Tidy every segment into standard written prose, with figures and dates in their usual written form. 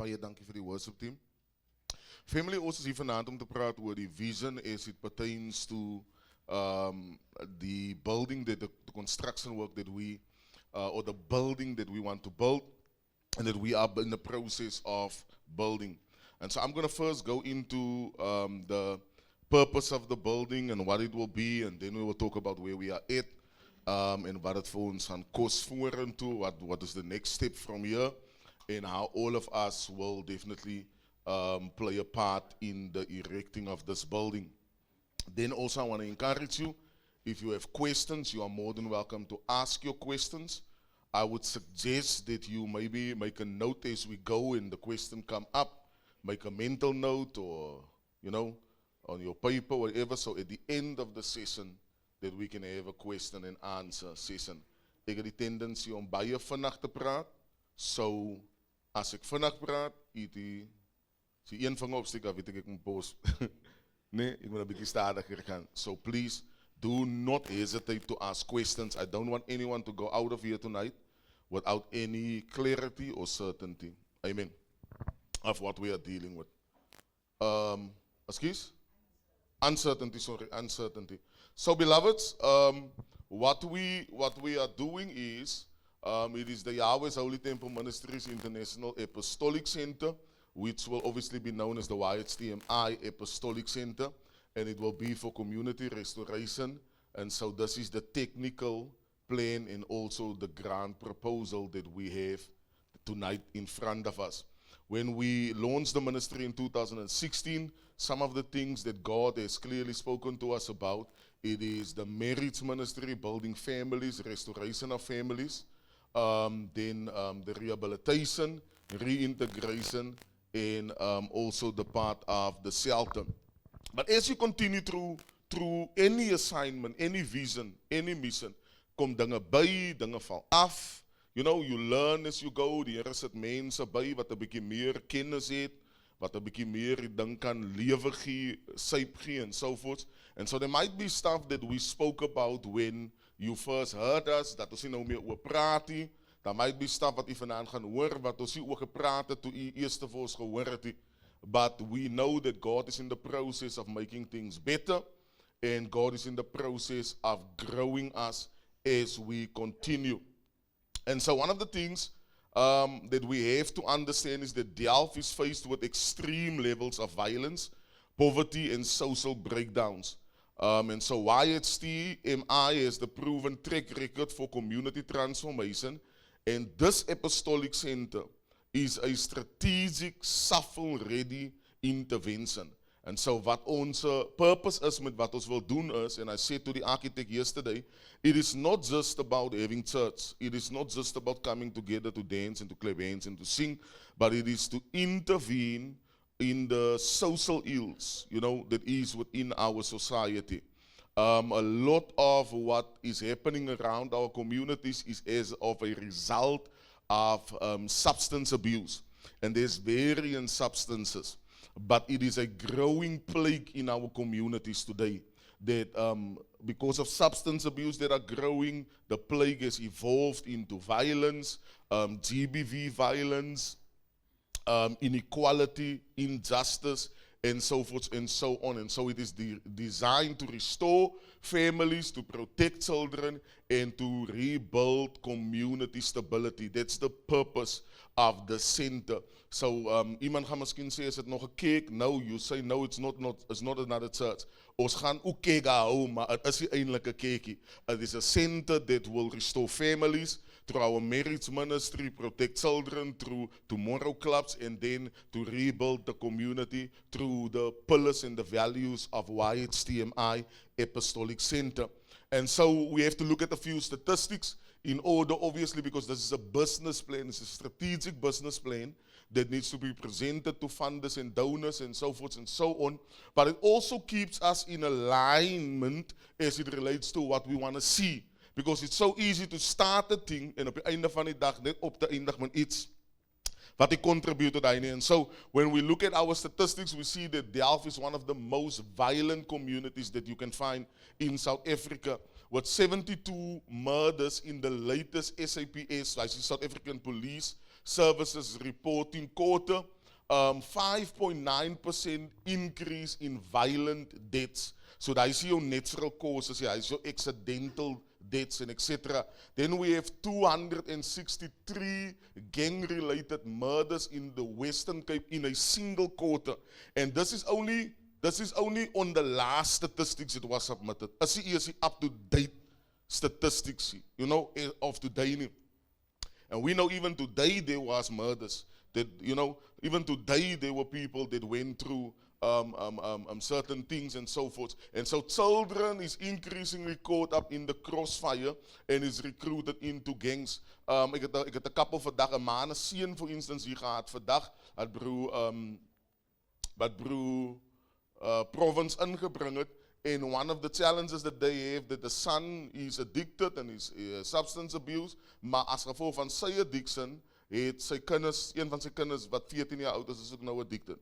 Baie dankie vir die worship team. Family, ons is hier vanaand om te praat oor die vision as it pertains to the building, the construction work that we, or the building that we want to build, and that we are in the process of building. And so I'm going to first go into the purpose of the building and what it will be, and then we will talk about where we are at, and wat het vir ons gaan kos vorentoe, what is the next step from here, and how all of us will definitely play a part in the erecting of this building. Then also I want to encourage you, if you have questions, you are more than welcome to ask your questions. I would suggest that you maybe make a note as we go and the question come up, make a mental note or, on your paper, whatever, so at the end of the session that we can have a question and answer session. Ek het die tendency om baie vinnig te praat, so as ek vinnig praat, as jy een vinger opsteek, dan weet ek moet pause. Nee, ek moet 'n bietjie stadiger gaan. So please, do not hesitate to ask questions. I don't want anyone to go out of here tonight without any clarity or certainty. Amen. Of what we are dealing with. Excuse? Uncertainty. So beloveds, what we are doing is, it is the Yahweh's Holy Temple Ministries International Apostolic Center, which will obviously be known as the YHTMI Apostolic Center, and it will be for community restoration. And so this is the technical plan and also the grant proposal that we have tonight in front of us. When we launched the ministry in 2016, some of the things that God has clearly spoken to us about, it is the marriage ministry, building families, restoration of families, then the rehabilitation, reintegration, and also the part of the shelter. But as you continue through any assignment, any vision, any mission, kom dinge by, dinge val af. You learn as you go. Die Here sit mense by wat 'n bietjie meer kennis het, wat 'n bietjie meer die ding kan lewe gee, syp gee and so forth. And so there might be stuff that we spoke about when you first heard us, dat ons nie nou meer oor praat nie. There might be stuff wat u vanaand gaan hoor, wat ons nie oor gepraat het toe u eerste vir ons gehoor het nie. But we know that God is in the process of making things better, and God is in the process of growing us as we continue. And so one of the things that we have to understand is that Delft is faced with extreme levels of violence, poverty, and social breakdowns. And so YHTMI has the proven track record for community transformation. And this apostolic center is a strategic, shovel-ready intervention. And so what our purpose is met wat ons wil doen is, and I said to the architect yesterday, it is not just about having church. It is not just about coming together to dance and to clap hands and to sing, but it is to intervene in the social ills, that is within our society. A lot of what is happening around our communities is as of a result of substance abuse. And there's varying substances. But it is a growing plague in our communities today. That because of substance abuse that are growing, the plague has evolved into violence, GBV violence, inequality, injustice, and so forth and so on. And so it is designed to restore families, to protect children, and to rebuild community stability. That's the purpose of the center. So iemand gaan miskien sê, is dit nog 'n kerk? No, you say no, it's not another church. Ons gaan ook kerk hou, maar het is nie eintlik 'n kerkie. It is a center that will restore families through our marriage ministry, protect children through tomorrow clubs, and then to rebuild the community through the pillars and the values of YHTMI Apostolic Center. And so we have to look at a few statistics in order, obviously, because this is a business plan, it's a strategic business plan that needs to be presented to funders and donors and so forth and so on. But it also keeps us in alignment as it relates to what we want to see. Because it's so easy to start a thing en op die einde van die dag net op te eindig met iets wat ek contribute daarin. And so when we look at our statistics, we see that Delft is one of the most violent communities that you can find in South Africa, with 72 murders in the latest SAPS, like South African Police Services reporting quarter, 5.9% increase in violent deaths. So daar is your natural causes, yeah, is your accidental deaths and etc. Then we have 263 gang-related murders in the Western Cape in a single quarter. And this is only on the last statistics that was submitted. As jy is die up-to-date statistics, you know, of today. And we know even today there was murders. That, you know, even today there were people that went through certain things and so forth. And so children is increasingly caught up in the crossfire and is recruited into gangs. Ek het 'n couple vandag, 'n man, 'n seun for instance hier gehad vandag, wat broer province ingebring het. And one of the challenges that they have, that the son is addicted and is substance abuse, maar as gevolg van sy addiction, het sy kinders, een van sy kinders wat 14 jaar oud is ook nou addicted.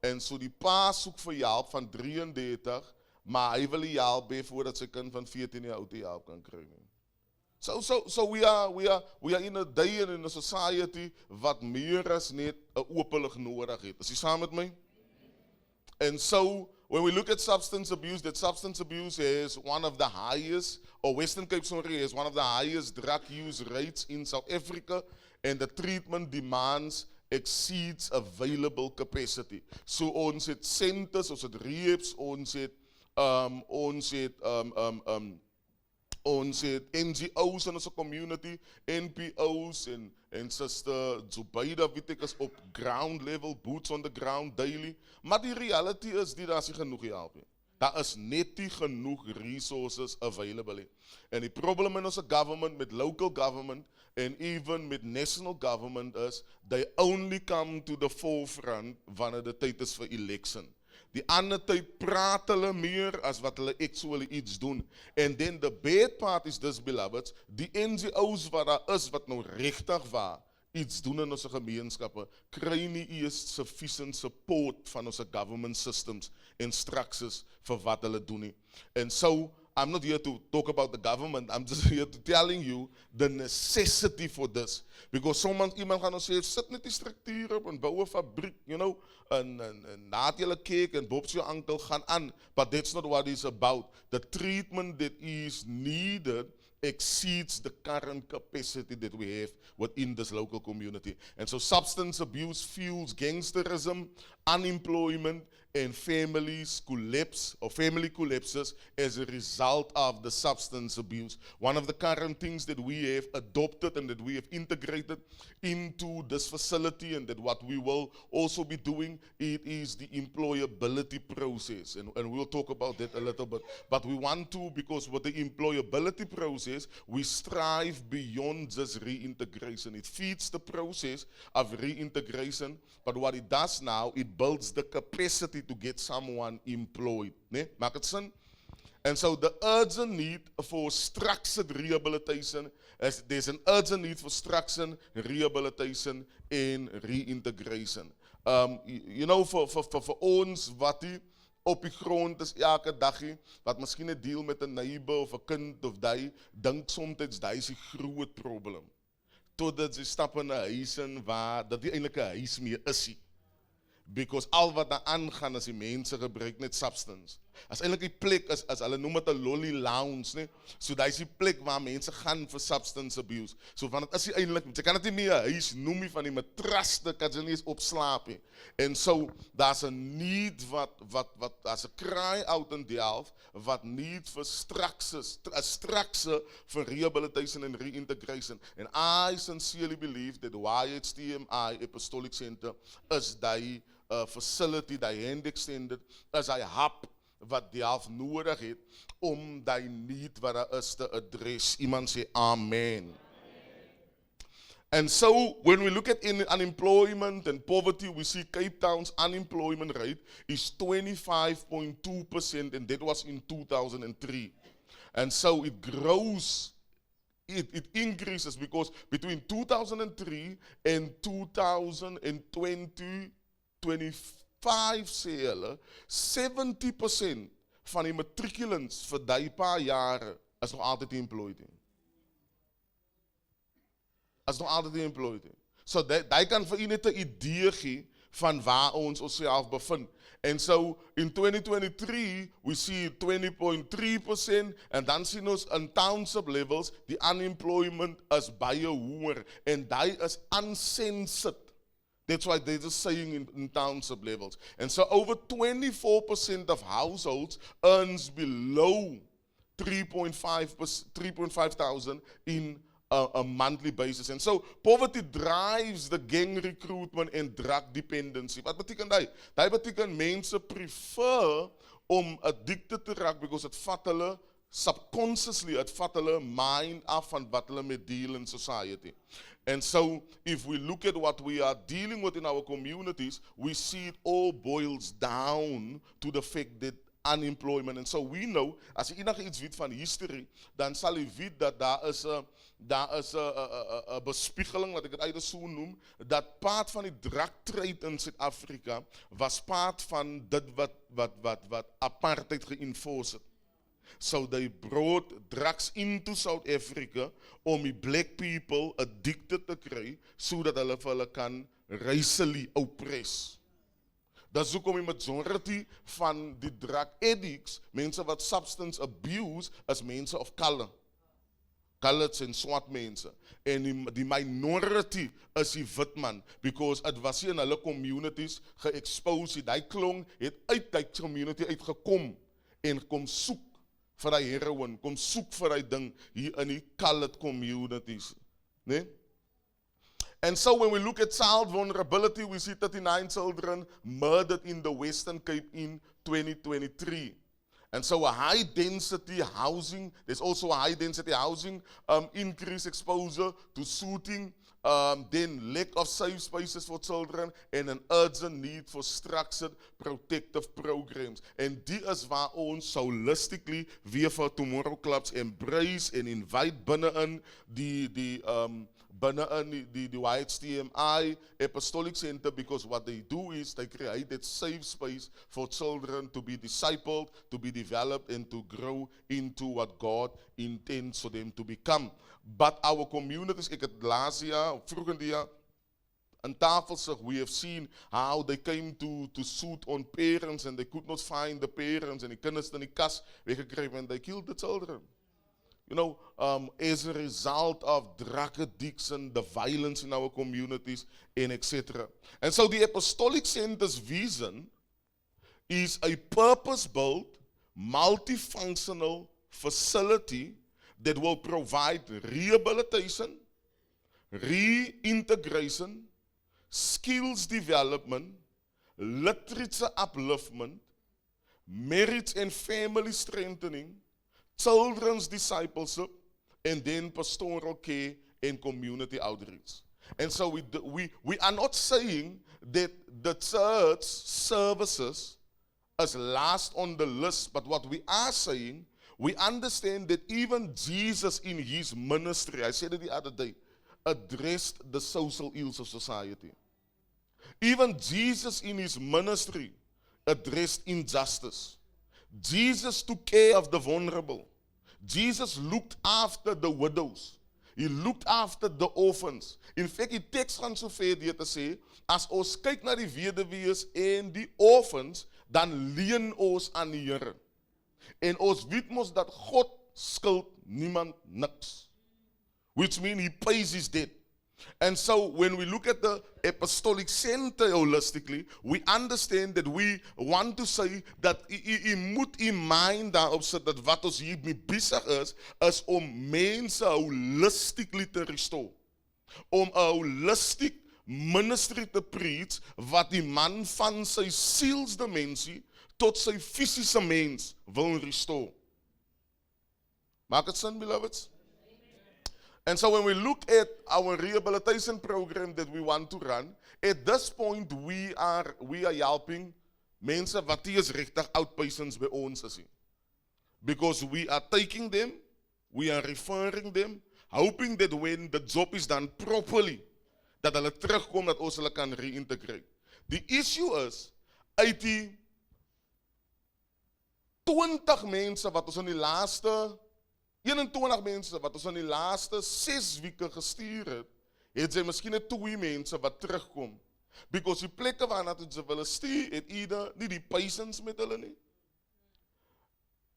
En so die pa soek vir hulp van 33, maar hy wil die hulp hê voordat sy kind van 14 jaar oud die hulp kan kry nie. So we are in a day and in a society wat meer as net 'n openlig nodig het. Is jy saam met my? And so when we look at substance abuse, that substance abuse is one of the highest, or Western Cape, sorry, is one of the highest drug use rates in South Africa, and the treatment demands exceeds available capacity. So ons het centers, ons het rehabs, ons het NGO's in onze community, NPO's en Sister Zubaida, weet ek, is op ground level, boots on the ground daily. Maar die reality is daar is nie genoeg help nie. Daar is net nie genoeg resources available. En die probleem in onze government, met local government, and even with national government is, they only come to the forefront wanneer die tyd is vir election. Die ander tyd praat hulle meer as wat hulle actually iets doen. And then the bad part is this, beloveds, die NGO's wat daar is, wat nou regtig waar iets doen in onze gemeenskappe, kry nie eers sufficient support van onze government systems en structures vir wat hulle doen nie. And so, I'm not here to talk about the government, I'm just here to telling you the necessity for this. Because iemand gaan ons sê, sit net die struktuur op en bou 'n fabriek, you know, en naat julle cake en bobs jou ankel gaan aan. But that's not what it's about. The treatment that is needed exceeds the current capacity that we have within this local community. And so substance abuse fuels gangsterism, unemployment, and families collapse, or family collapses as a result of the substance abuse. One of the current things that we have adopted and that we have integrated into this facility, and that what we will also be doing, it is the employability process. And we'll talk about that a little bit. But we want to, because with the employability process, we strive beyond just reintegration. It feeds the process of reintegration, but what it does now, it builds the capacity to get someone employed. Nee? Maak het sin? And so the urgent need for structured rehabilitation, there's an urgent need for structured rehabilitation and reintegration. You know, for ons wat die op die grond is elke dagie, wat miskien 'n deal met 'n neighbor of 'n kind of die, dink soms daai is die groot probleem. Totdat jy stap in 'n huis in waar dat nie eintlik 'n huis meer is nie. Because al wat daar aangaan is die mense gebruik net substance. As eintlik die plek is, as hulle noem dit 'n lolly lounge, nee. So daai is die plek waar mense gaan vir substance abuse. So van dit is eintlik, jy kan dit nie meer 'n huis noem nie, van die matras, dit kan jy nie eens opslaap nie. And so daar's 'n need wat daar's 'n cry out in Delft wat need vir structures for rehabilitation and reintegration. And I sincerely believe that YHTMI Apostolic Center is die facility, die hand extended, is hy hub wat Delft nodig het om die need wat daar is te address. Iemand sê amen. And so when we look at unemployment and poverty, we see Cape Town's unemployment rate is 25.2%, and that was in 2003. And so it grows, it increases, because between 2003 and 2025 sê hulle, 70% van die matriculants vir die paar jare is nog altyd employed. Is nog altyd employed. So dat kan vir u net 'n idee gee van waar ons onsself bevind. And so in 2023, we see 20.3%, and dan sien ons in township levels, die unemployment is baie hoër, en die is uncensored. That's why they're just saying in township levels. And so over 24% of households earns below 3.5 thousand in a monthly basis. And so poverty drives the gang recruitment and drug dependency. Wat beteken dit? Dit beteken mense prefer om addicted te raak because het vat hulle subconsciously, het vat hulle mind af van wat hulle mee deal in society. And so if we look at what we are dealing with in our communities, we see it all boils down to the fact that unemployment. And so we know, as jy enige iets weet van history, dan sal jy weet dat daar is 'n bespiegeling, wat ek dit uit so noem, dat part van die drug trade in Suid-Afrika was part van dit wat apartheid geënforce het. So they brought drugs into South Africa om die black people addicted te kry, sodat hulle vir hulle kan racially oppress. Dat is hoekom die majority van die drug addicts, mense wat substance abuse, is mense of color. Coloreds en swart mense. En die minority is die wit man, because het was in hulle communities ge-expose, die klong het uit die community uitgekom, en kom soek vir die heroin, kom soek vir die ding hier in die colored communities. Nee? And so when we look at child vulnerability, we see 39 children murdered in the Western Cape in 2023. And so a high density housing, there's also a high density housing, increased exposure to shooting, then lack of safe spaces for children, and an urgent need for structured protective programs. En die is waar ons holistically weer vir Tomorrow Clubs embrace en invite binnein die YHTMI Apostolic Center, because what they do is they create that safe space for children to be discipled, to be developed, and to grow into what God intends for them to become. But our communities, ek het laas jaar, vroeg in die jaar, aan tafel sig, we have seen how they came to suit on parents, and they could not find the parents, en die kinders in die kas weggekryp, and they killed the children. You know, as a result of drug addiction, the violence in our communities, and etc. And so the Apostolic Center's vision is a purpose-built, multifunctional facility that will provide rehabilitation, reintegration, skills development, literature upliftment, marriage and family strengthening, children's discipleship, and then pastoral care and community outreach. And so we are not saying that the church services is last on the list, but what we are saying, we understand that even Jesus in his ministry, I said it the other day, addressed the social ills of society. Even Jesus in his ministry addressed injustice. Jesus took care of the vulnerable. Jesus looked after the widows. He looked after the orphans. In fact, die teks gaan so ver deur te sê, as ons kyk na die weduwees en die orphans, dan leen ons aan die Here. En ons weet mos dat God skuld niemand niks. Which means he pays his debt. And so when we look at the Apostolic Center holistically, we understand that we want to say that jy moet in mind daarop sit dat wat ons hier mee besig is om mense holistically te restore. Om 'n holistic ministry te preach wat die man van sy sielsdimensie tot sy fisiese mens wil restore. Maak dit sin, beloveds? And so when we look at our rehabilitation program that we want to run, at this point we are helping mense wat is regtig outpatients by ons is. Because we are taking them, we are referring them, hoping that when the job is done properly, dat hulle terugkom, dat ons hulle kan reintegrate. The issue is, uit die 20 mense wat ons in die laaste 21 mense wat ons in die laaste 6 weke gestuur het, het sy miskien net 2 mense wat terugkom. Because die plekke waarna toe sy wil stuur, het ieder nie die patience met hulle nie.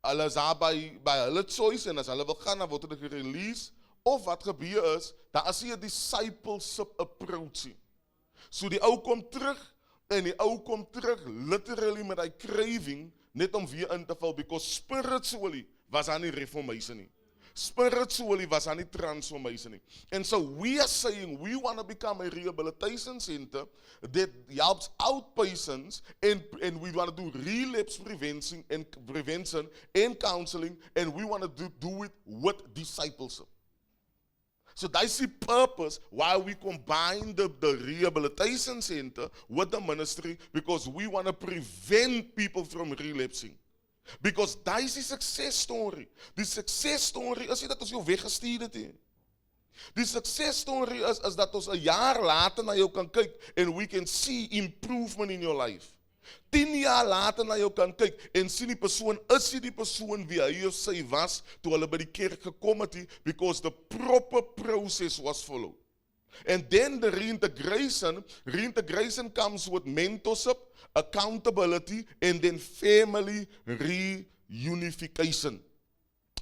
Hulle is daar by hulle choice, en as hulle wil gaan, dan word hulle gerelease. Of wat gebeur is, daar is nie 'n discipleship approach nie. So die ou kom terug, en die ou kom terug literally met hy craving, net om weer in te val, because spiritually was daar nie reformation nie. Spiritually was daar nie transformation nie. And so we are saying we want to become a rehabilitation center that helps outpatients, and we want to do relapse prevention and counseling, and we want to do it with discipleship. So that's the purpose why we combine the rehabilitation center with the ministry, because we want to prevent people from relapsing. Because that is the success story. The success story is nie dat ons jou weggestuur het nie. Die success story is dat ons 'n jaar later na jou kan kyk and we can see improvement in your life. 10 jaar later na jou kan kyk en sien die persoon is nie die persoon wie hy of sy was toe hulle by die kerk gekom het nie, because the proper process was followed. And then the reintegration comes with mentorship, accountability, and then family reunification.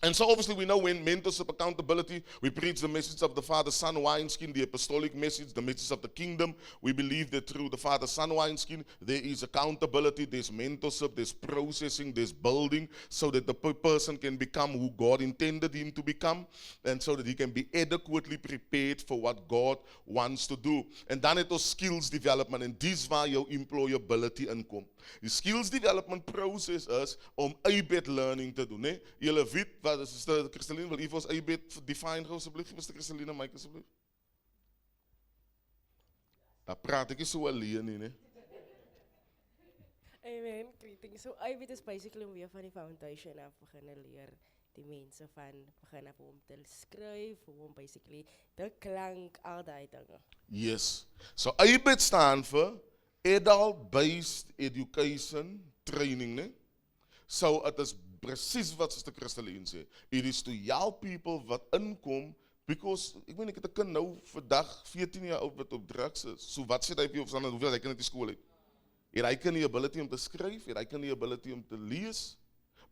And so obviously we know when mentorship, accountability, we preach the message of the Father, Son, wineskin, the apostolic message, the message of the kingdom. We believe that through the Father, Son, wineskin, there is accountability, there's mentorship, there's processing, there's building, so that the person can become who God intended him to become, and so that he can be adequately prepared for what God wants to do. And dan het ons skills development, en dis waar jou employability inkom. Die skills development process is om ABET learning te doen. Nee? Julle weet, wat is Sister Christeline, wil u vir ons ABET define gou asseblief, Sister Christeline, Mike asseblief. Daar praat ek nie so alleen nie, nee. Amen, greetings. So ABET is basically om weer van die foundation af beginne leer die mense van begin af om te skryf, om basically te klank, al die dinge. Yes. So ABET staan vir Adult-Based Education Training, nee? So it is presies wat Sister Christeline sê. It is to help people wat inkom, because, ek weet ek het 'n kind nou vandag 14 jaar oud wat op drugs is. So wat sê hy vir jou of dan hoeveel hy kan uit die skool uit? Het hy kan die ability om te skryf, het hy kan die ability om te lees.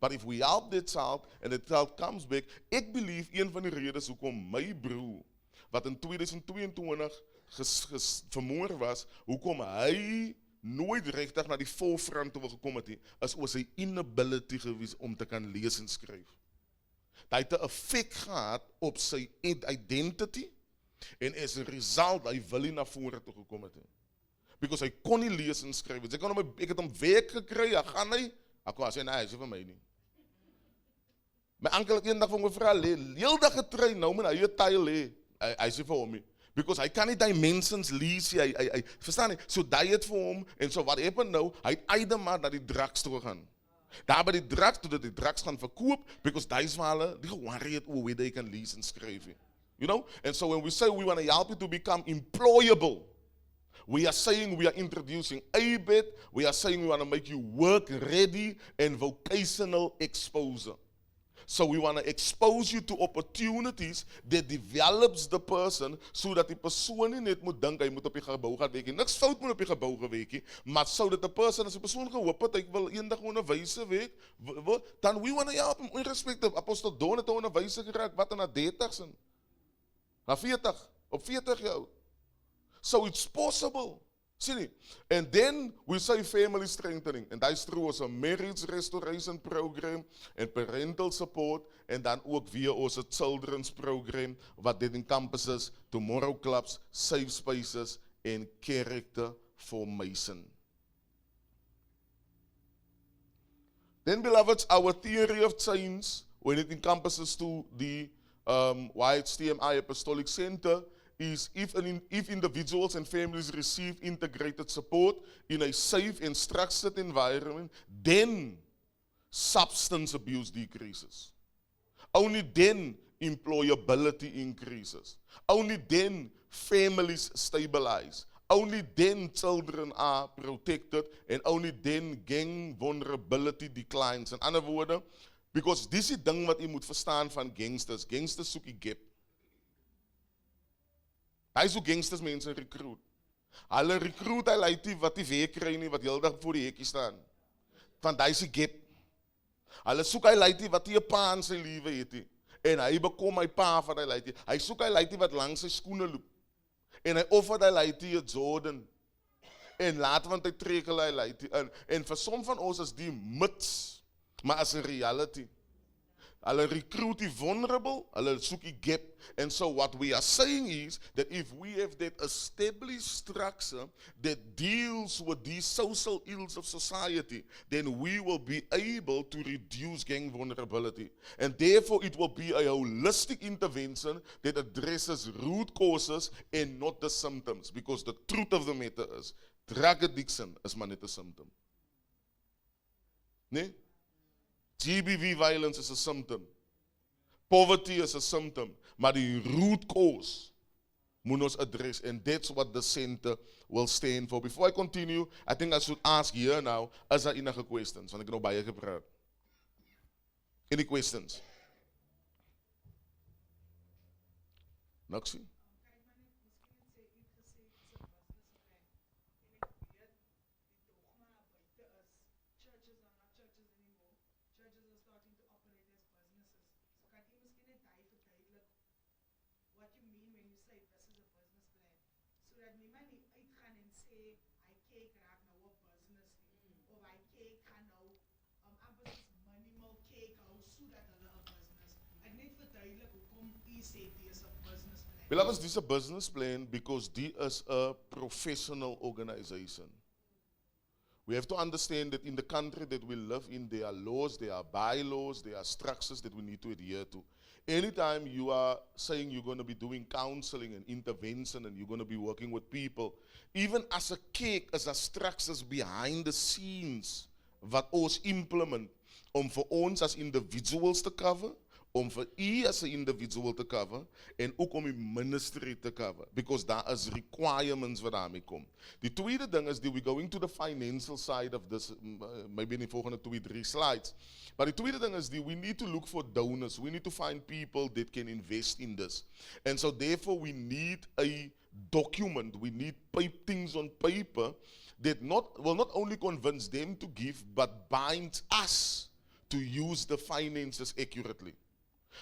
But if we help that child and the child comes back, ek believe een van die redes hoekom my broer wat in 2022 vermoor was, hoekom hy nooit regtig na die voorfront toe gekom het nie, is oor sy inability gewees om te kan lees en skryf. Hy het 'n effek gehad op sy identity, en as a result, hy wil nie na vore toe gekom het nie. Because hy kon nie lees en skryf. Ek het hom werk gekry, ja, gaan hy? Ek kon sê, nee, hy is nie vir my nie. My oom het eendag vir my gevra, heel dag getrein, nou moet hy 'n tile hê. Hy sê vir hom nie. Because hy kan nie dimensions lees, hy verstaan nie, so die het vir hom, en so wat happen nou, hy het einde maar na die drugs toe gegaan. Daar by die drugs, toe dat die drugs gaan verkoop, because die is waar hulle, die geworry het oor hoe they can lees en skryf. You know, and so when we say we want to help you to become employable, we are saying we are introducing ABET, we are saying we want to make you work ready and vocational exposure. So we want to expose you to opportunities that develops the person, so dat die persoon nie net moet dink hy moet op die gebou gaan werk nie. Niks fout moet op die gebou gewerk nie, maar so dat the person, as die persoon gehoop het, ek wil eendag onderwyser werk, dan we want to help him, irrespective. Apostel Don het 'n onderwyser geraak, wat in na 30 sin? Na 40, op 40 jaar oud. So it's possible. Sien nie? And then we say family strengthening. And that's through ons marriage restoration program and parental support. En dan ook via ons children's program, wat dit encompasses tomorrow clubs, safe spaces and character formation. Then beloveds, our theory of change, when it encompasses to the YHTMI Apostolic Center, is if individuals and families receive integrated support in a safe and structured environment, then substance abuse decreases. Only then employability increases. Only then families stabilize. Only then children are protected, and only then gang vulnerability declines. In ander woorde, because dis die ding wat jy moet verstaan van gangsters. Gangsters soek die gap. Hy is hoe gangsters mense recruit. Hulle recruit hy lei wat die werk kry nie, wat heeldag voor die hekkie staan. Want hy is die gap. Hulle soek hy lei wat nie 'n pa in sy lewe het nie. En hy bekom hy pa van hy lei. Hy soek hy lei wat langs sy skoene loop. En hy offer hy lei 'n Jordan. En later want hy trek hy lei in. En vir som van ons is die myths, maar as 'n reality. Hulle recruit die vulnerable, hulle soek die gap. And so what we are saying is that if we have that established structure that deals with these social ills of society, then we will be able to reduce gang vulnerability. And therefore it will be a holistic intervention that addresses root causes and not the symptoms. Because the truth of the matter is, drug addiction is maar net 'n symptom. Nee? GBV violence is a symptom. Poverty is a symptom. Maar die root cause moet ons address. And that's what the center will stand for. Before I continue, I think I should ask here now, is daar enige questions? Want ek het nou baie gepraat. Any questions? Niksie? Beloveds, this is a business plan because this is a professional organization. We have to understand that in the country that we live in, there are laws, there are bylaws, there are structures that we need to adhere to. Anytime you are saying you're going to be doing counseling and intervention and you're going to be working with people, even as a cake, as a structures behind the scenes, wat ons implement, om vir ons as individuals te cover, om vir u as 'n individual te cover, en ook om die ministry te cover, because daar is requirements wat daarmee kom. Die tweede ding is, we're going to the financial side of this, maybe in die volgende 2-3 slides, but die tweede ding is, we need to look for donors, we need to find people that can invest in this, and so therefore we need a document, we need things on paper, that will not only convince them to give, but binds us to use the finances accurately.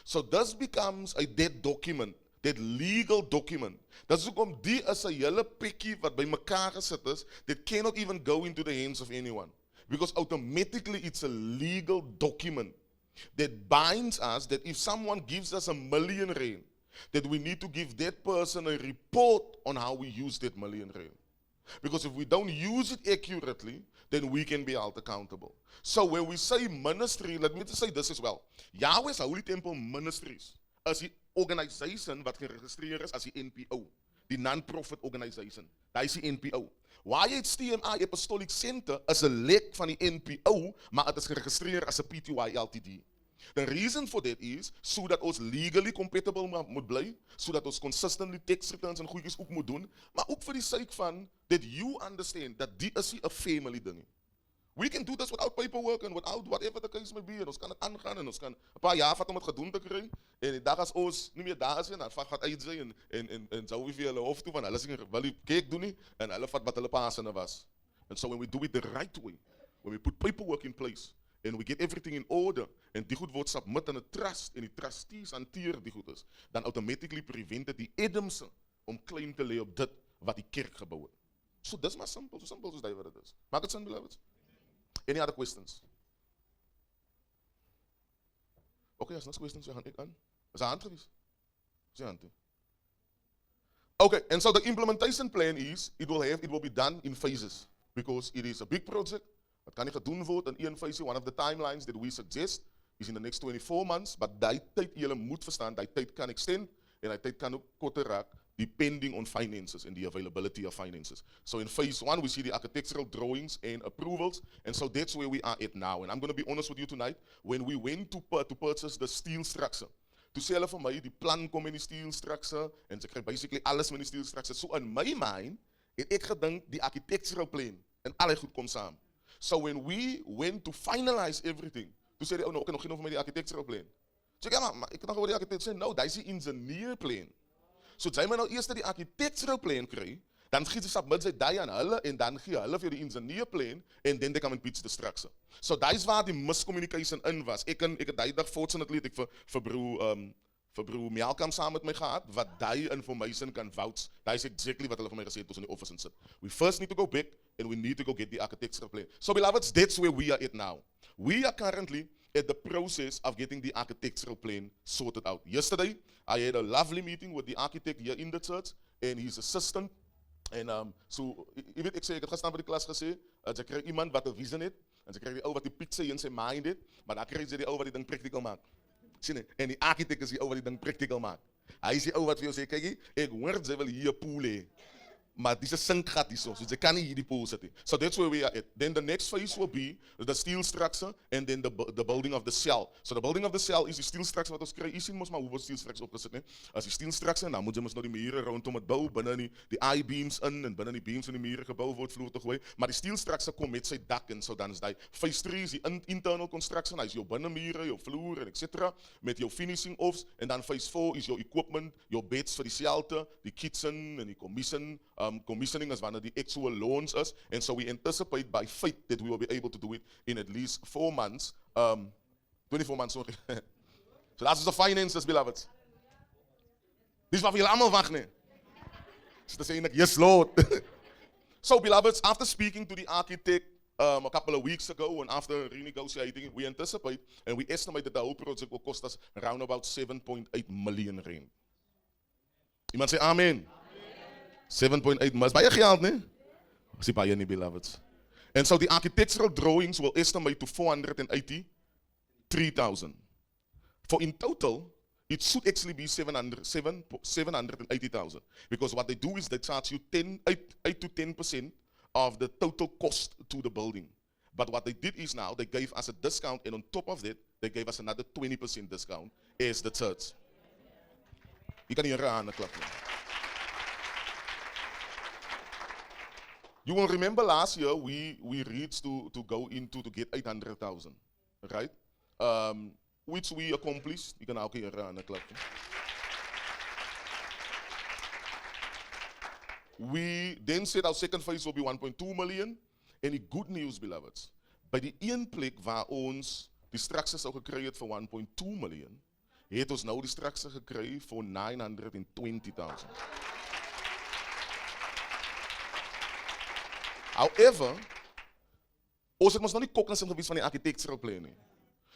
So this becomes a dead document, that legal document. Dat is hoekom die is 'n hele pikkie wat by mekaar gesit is, that cannot even go into the hands of anyone. Because automatically it's a legal document that binds us that if someone gives us R1 million, that we need to give that person a report on how we use that R1 million. Because if we don't use it accurately, then we can be held accountable. So when we say ministry, let me just say this as well. Yahweh's Holy Temple Ministries is die organization wat geregistreer is as die NPO, die non-profit organization. Daar is die NPO. YHTMI Apostolic Center is 'n lek van die NPO, maar het is geregistreer as 'n PTY Ltd. The reason for that is, sodat ons legally compatible moet bly, sodat ons consistently tax returns en goedjies ook moet doen, maar ook vir die sake van, that you understand, dat die is nie 'n family ding. We can do this without paperwork and without whatever the case may be, en ons kan dit aangaan, en ons kan 'n paar jaar vat om dit gedoen te kry, en die dag as ons nie meer daar is, en dan gaat uit sy, en sou wie vir hulle hof toe, want hulle sê, wil die cake doen nie, en hulle vat wat hulle paasene was. And so when we do it the right way, when we put paperwork in place, and we get everything in order, en die goed word submit in 'n trust, en die trustees hanteer die goed is, dan automatically prevent dit die Edemse om claim te lê op dit wat die kerk gebou het. So dis maar simpel, so simpel soos dit wat dit is. Maak dit sin, beloveds? Any other questions? Okay, as next questions, gaan ek aan. Is daar hand gewees? Is die hand toe? Okay, and so the implementation plan is, it will be done in phases, because it is a big project. Het kan nie gedoen word in een fase. One of the timelines that we suggest is in the next 24 months, but die tyd, julle moet verstaan, die tyd kan extend, en die tyd kan ook korter raak, depending on finances and the availability of finances. So in phase 1, we see the architectural drawings and approvals, and so that's where we are at now. And I'm going to be honest with you tonight, when we went to purchase the steel structure, to sê hulle vir my, die plan kom in die steel structure, en sy kry basically alles met die steel structure. So in my mind, het ek gedink die architectural plan, en al die goed kom saam. So when we went to finalize everything, toe sê die ou, nou, okay, nog geen over my die architectural plan. So ek, ja, maar ek het nog oor die architect, sê, no, dat is die engineer plan. So jy moet nou eers die architectural plan kry, dan gee jy submit sy daai aan hulle en dan gee hulle vir jou die engineer plan en then they come and pitch the structure. So dis waar die miscommunication in was. Ek het daai dag fortunately het ek vir broer Melkam saam met my gehad wat daai information kan vouch. Daai is exactly wat hulle vir my gesê het toe ons in die office in sit. We first need to go back and we need to go get the architectural plan. So beloveds, that's where we are at now. We are currently at the process of getting the architectural plan sorted out. Yesterday, I had a lovely meeting with the architect here in the church and his assistant. En so, jy weet, ek het gestaan by die klas gesê, jy kry iemand wat 'n vision het, en jy kry die ou wat die picture in sy mind het, maar dan kry jy die ou wat die ding practical maak. Sien jy? En die architect is die ou wat die ding practical maak. Hy is die ou wat vir jou sê, kyk, ek hoor jy wil hier 'n pool hê. Maar dis 'n sinkgat hierso, so jy kan nie hier die pool sit nie. So that's where we are at. Then the next phase will be the steel structure and then the building of the cell. So the building of the cell is die steel structure wat ons kry. Jy sien mos maar hoe word steel structure opgesit, né? As die steel structure, dan moet jy mos nou die mure rondom dit bou, binne die I-beams in en binne die beams in die mure gebou word vloer te gooi. Maar die steel structure kom met sy dak en so dan is daai phase 3 is die internal construction, hy is jou binnemure, jou vloer en etc. met jou finishing offs en dan phase 4 is jou equipment, jou beds vir die shelter, die kitchen en die commissioning is wanneer die actual loans is, and so we anticipate by faith that we will be able to do it in at least 4 months, 24 months, sorry. So that's the finances, beloveds. Dis wat julle almal wag, nee. So te sê ek, yes Lord. So beloveds, after speaking to the architect a couple of weeks ago and after renegotiating, we anticipate and we estimate that the whole project will cost us around about 7.8 million rand. Iemand sê amen. 7.8 million, baie geld, né? As jy baie nie, beloveds. And so the architectural drawings will estimate to 483,000. For in total, it should actually be 780,000. Because what they do is they charge you 8 to 10% of the total cost to the building. But what they did is now, they gave us a discount, and on top of that, they gave us another 20% discount as the church. You kan hier aan 'n klap. You will remember last year we reached to go into to get 800,000, right? Which we accomplished. You can ook hier aan 'n klap. We then said our second phase will be 1.2 million. And the good news, beloveds, by die een plek waar ons die structure sou gekry het vir 1.2 million, het ons nou die structure gekry vir 920,000. However, ons het ons nog nie koknis in gewees van die architectural plan nie.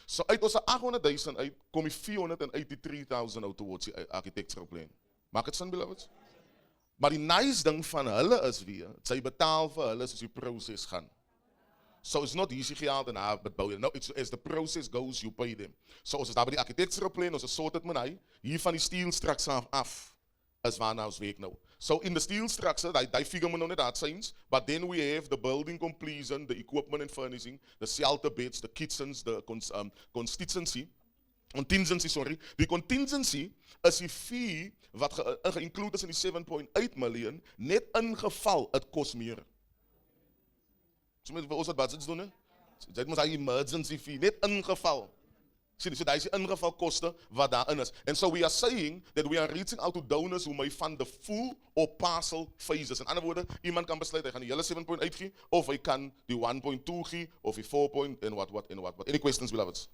So uit ons 800,000 uit, kom die 483,000 out towards die architectural plan. Maak het sin, beloveds? Maar die nice ding van hulle is weer, sy betaal vir hulle soos die proses gaan. So it's not easy geld en bou jy. No, it's as the process goes, you pay them. So ons is daar by die architectural plan, ons is sorted met hy, hier van die steel structure af, is waarna ons werk nou. So in the steel structure, die figure moet nou net dat zijn, but then we have the building completion, the equipment and furnishing, the shelter beds, the kitchens, the contingency. Die contingency is die fee wat ge-include is in die 7.8 million, net ingeval, het kost meer. So met ons wat budgets doen, hè? Dit moet hy emergency fee, net ingeval. So daar is die ingeval koste wat daarin is. And so we are saying that we are reaching out to donors who may fund the full or partial phases. In ander woorde, iemand kan besluit, hy gaan die hele 7.8 gee, of hy kan die 1.2 gee, of die 4 point, en wat. Any questions, beloveds?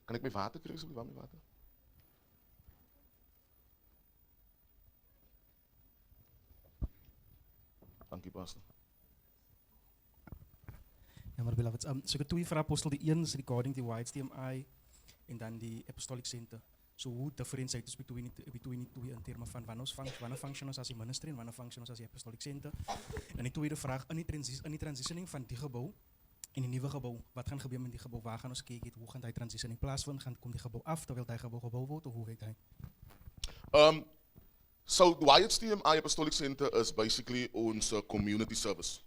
Kan ek my water kry, asseblief, waar my water? Dankie, pastor. Ja, maar beloveds, so ek het twee vir apostel, die een is regarding die YHTMI en dan die Apostolic Center. So hoe differentiate is between die twee in termen van wanneer function ons as die ministry en wanneer function ons as die Apostolic Center. En die tweede vraag, in die transitioning van die gebouw en die nieuwe gebouw, wat gaan gebeur met die gebouw, waar gaan ons kyk, hoe gaan die transitioning plaasvind, komt die gebouw af terwijl die gebouw gebouw wordt, of hoe heet hy? So the YHTMI Apostolic Center is basically ons community service.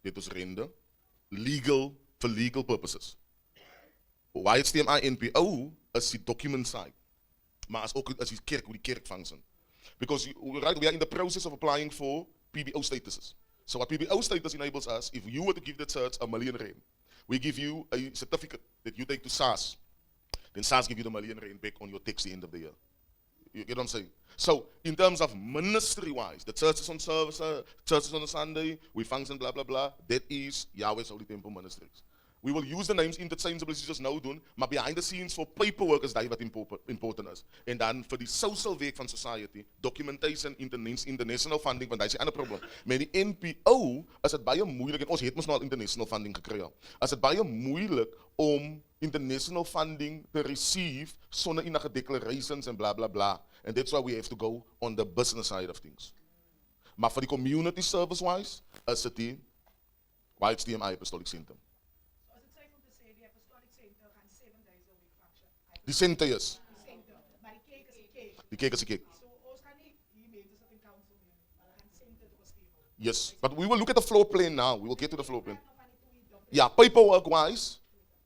Dit is rende, for legal purposes. YHTMI NPO is die document side, maar is ook die kerk function. Because right, we are in the process of applying for PBO statuses. So what PBO status enables us, if you were to give the church R1 million, we give you a certificate that you take to SARS. Then SARS give you the R1 million back on your tax the end of the year. You get what I'm saying? So, in terms of ministry-wise, the church is on service, church is on a Sunday, we function, blah, blah, blah. That is Yahweh's Holy Temple Ministries. We will use the names interchangeably, soos ons nou doen, maar behind the scenes for paperwork is dat wat important is. En dan vir die social werk van society, documentation, international funding, want dat is die ander probleem. Met die NPO is het baie moeilik, en ons het mos nou al international funding gekry al, is het baie moeilik om international funding te receive sonder enige declarations en bla bla bla. And that's why we have to go on the business side of things. Maar vir die community service-wise, is het die YHTMI Apostolic Center. Die center is. Maar die cake is die cake. Die cake is die cake. So ons gaan nie hier mense sit in council neem, maar hulle gaan center te besteden. Yes, but we will look at the floor plan now. We will get to the floor plan. Yeah, paperwork-wise,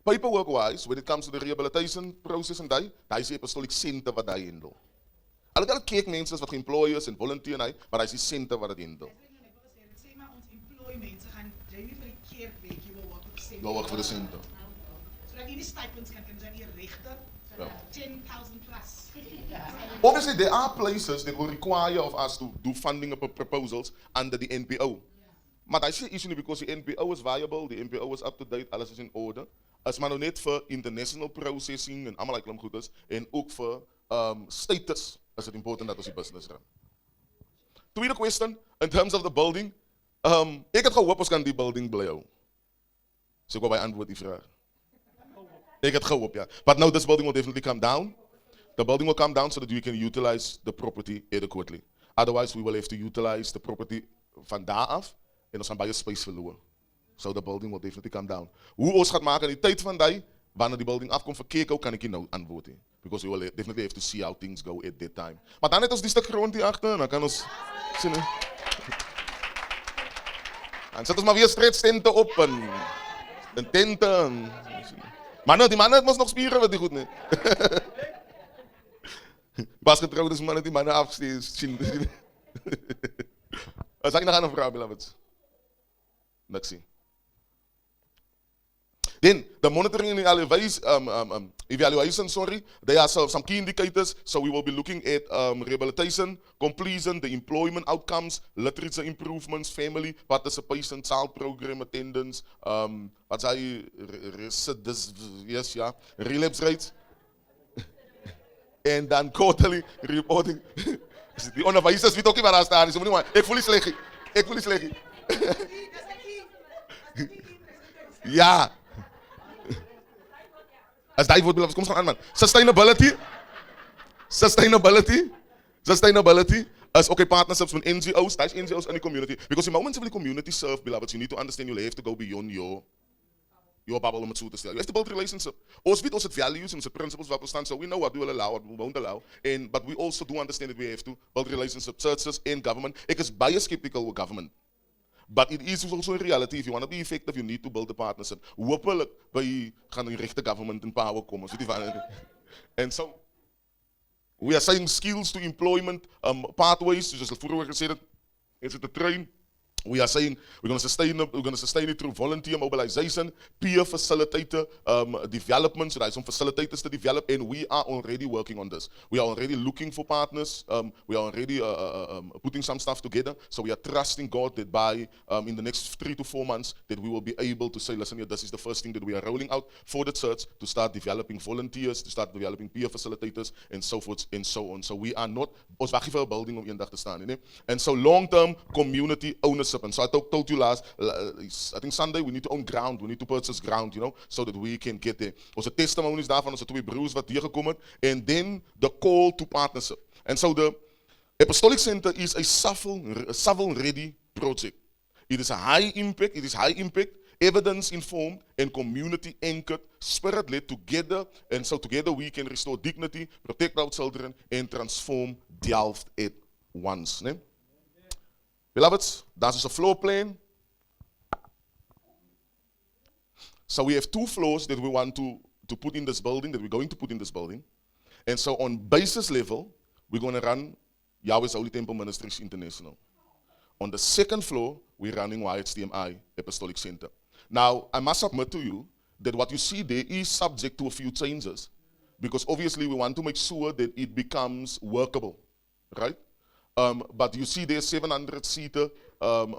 when it comes to the rehabilitation process en die is die apostolic center wat hy handle. Hulle kan kyk mense wat employers en volunteer en maar hy is die center wat dit handle. Sê maar ons employ mense gaan jy nie vir die keerweek, jy wil work vir die center. Wil work vir die center. Zodat jy die stipends kan kry, jy regter. 10,000 plus. Obviously, there are places that will require of us to do funding proposals under the NPO. But I see issue because the NPO is viable, the NPO is up to date, alles is in order. As maar nou net vir international processing en allemaal like goed is, en ook vir status is het important dat ons die business run. Tweede question, in terms of the building, ek het gehoop ons kan die building bly hou. So ek wil by antwoord die vraag. Ek het gehoop, ja. But now this building will definitely come down. The building will come down so that we can utilize the property adequately. Otherwise, we will have to utilize the property van daar af en ons gaan baie space verloor. So the building will definitely come down. Hoe ons gaat maken in die tyd van die, wanneer die building afkom vir Keko, kan ek nie nou antwoord hê. Because we will definitely have to see how things go at that time. Maar dan het ons die stuk grond hier achter, en dan kan ons sien. Dan sit ons maar weer stretch tente op en tente en mannen, die mannen het ons nog spieren wat die goed nie. Pas getrouwd is mannen die mannen afsteen. As ek nog aan 'n vraag, beloveds? Niks sien. Then, the monitoring and evaluation, there are some key indicators. So we will be looking at rehabilitation, completion, the employment outcomes, literacy improvements, family participation, child program attendance, relapse rates. En dan quarterly reporting. Die onderwysers weet ook nie waar daar staan nie. So moenie maar, ek voel nie sleg. Ja. As daai woord belof, kom gaan aan man. Sustainability is okay partnerships with NGOs, that's NGOs in the community. Because the moment of the community serve, beloveds, you need to understand you have to go beyond your bubble om het so te stel. You have to build relationship. Ons weet ons het values en ons het principles wat we staan, so we know what we will allow, what we won't allow. But we also do understand that we have to build relationships, churches and government. Ek is baie skeptical with government. But it is also a reality. If you want to be effective, you need to build a partnership. Hopelijk by gaan die regte government in power komen. And so, we are saying skills to employment pathways. Soos ek vroeger gesê het, is het 'n train. We are saying we're going to sustain it through volunteer mobilization, peer facilitator development, so there's some facilitators to develop, and we are already working on this. We are already looking for partners. We are already putting some stuff together. So we are trusting God that by in the next 3 to 4 months that we will be able to say, listen here, this is the first thing that we are rolling out for the church to start developing volunteers, to start developing peer facilitators, and so forth and so on. So we are not, ons wag nie vir 'n building om eendag te staan nie. And so long-term community ownership. And so I told you last, I think Sunday, we need to own ground. We need to purchase ground, so that we can get there. Onze testimonies daarvan, onze 2 broers wat hier gekomen. And then the call to partnership. And so the Apostolic Center is a shovel-ready project. It is a high impact, evidence-informed and community-anchored, spirit-led together. And so together we can restore dignity, protect our children, and transform Delft at once. Nee? Beloveds, that is a floor plan. So we have 2 floors that we want to put in this building, that we're going to put in this building. And so on basis level, we're going to run Yahweh's Holy Temple Ministries International. On the 2nd floor, we're running YHTMI Apostolic Center. Now, I must submit to you that what you see there is subject to a few changes. Because obviously we want to make sure that it becomes workable, right? But you see there's 700-seater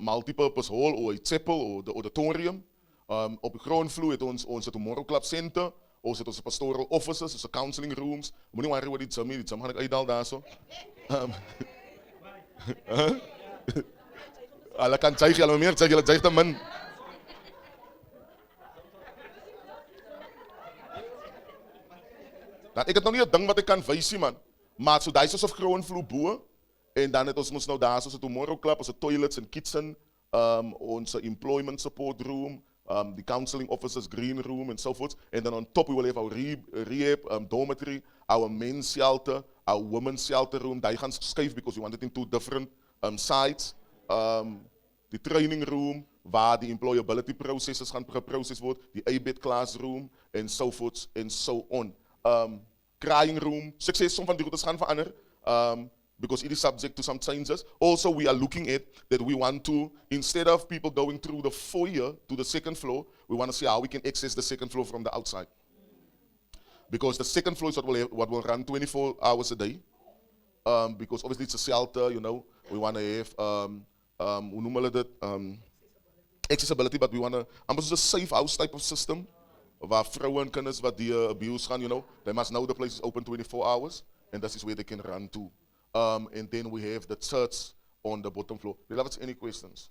multipurpose hall or a chapel or the auditorium. Op die grondvloer het ons Tomorrow Club Center, ons het onze pastoral offices, onze counseling rooms. Moet nie worry oor die gym gaan ek uitdaal daar so. Hulle kan juig, hulle meer juig, hulle juig te min. Dan, ek het nog nie 'n ding wat ek kan wys nie, man. Maar so daai is of grondvloer bo en dan het ons nou daar so 'n Tomorrow Club, ons toilets en kitchen, ons employment support room, the counseling officers green room and so forth. And then on top we will have our rehab dormitory, our men's shelter, our women's shelter room. They gaan skuif because we want it in two different sites. The training room waar die employability processes gaan geprocessed word, die ABET classroom and so forth and so on. Crying room, som van die goedes gaan verander. Because it is subject to some changes. Also, we are looking at that we want to, instead of people going through the foyer to the second floor, we want to see how we can access the second floor from the outside. Because the second floor is what will run 24 hours a day. Because obviously it's a shelter, you know. We want to have, hoe noem hulle dit? Accessibility, but we want to, almost a safe house type of system. Waar vrouwen en kinders wat die abuse gaan, you know. They must know the place is open 24 hours. And that is where they can run to. And then we have the church on the bottom floor. Beloveds, any questions?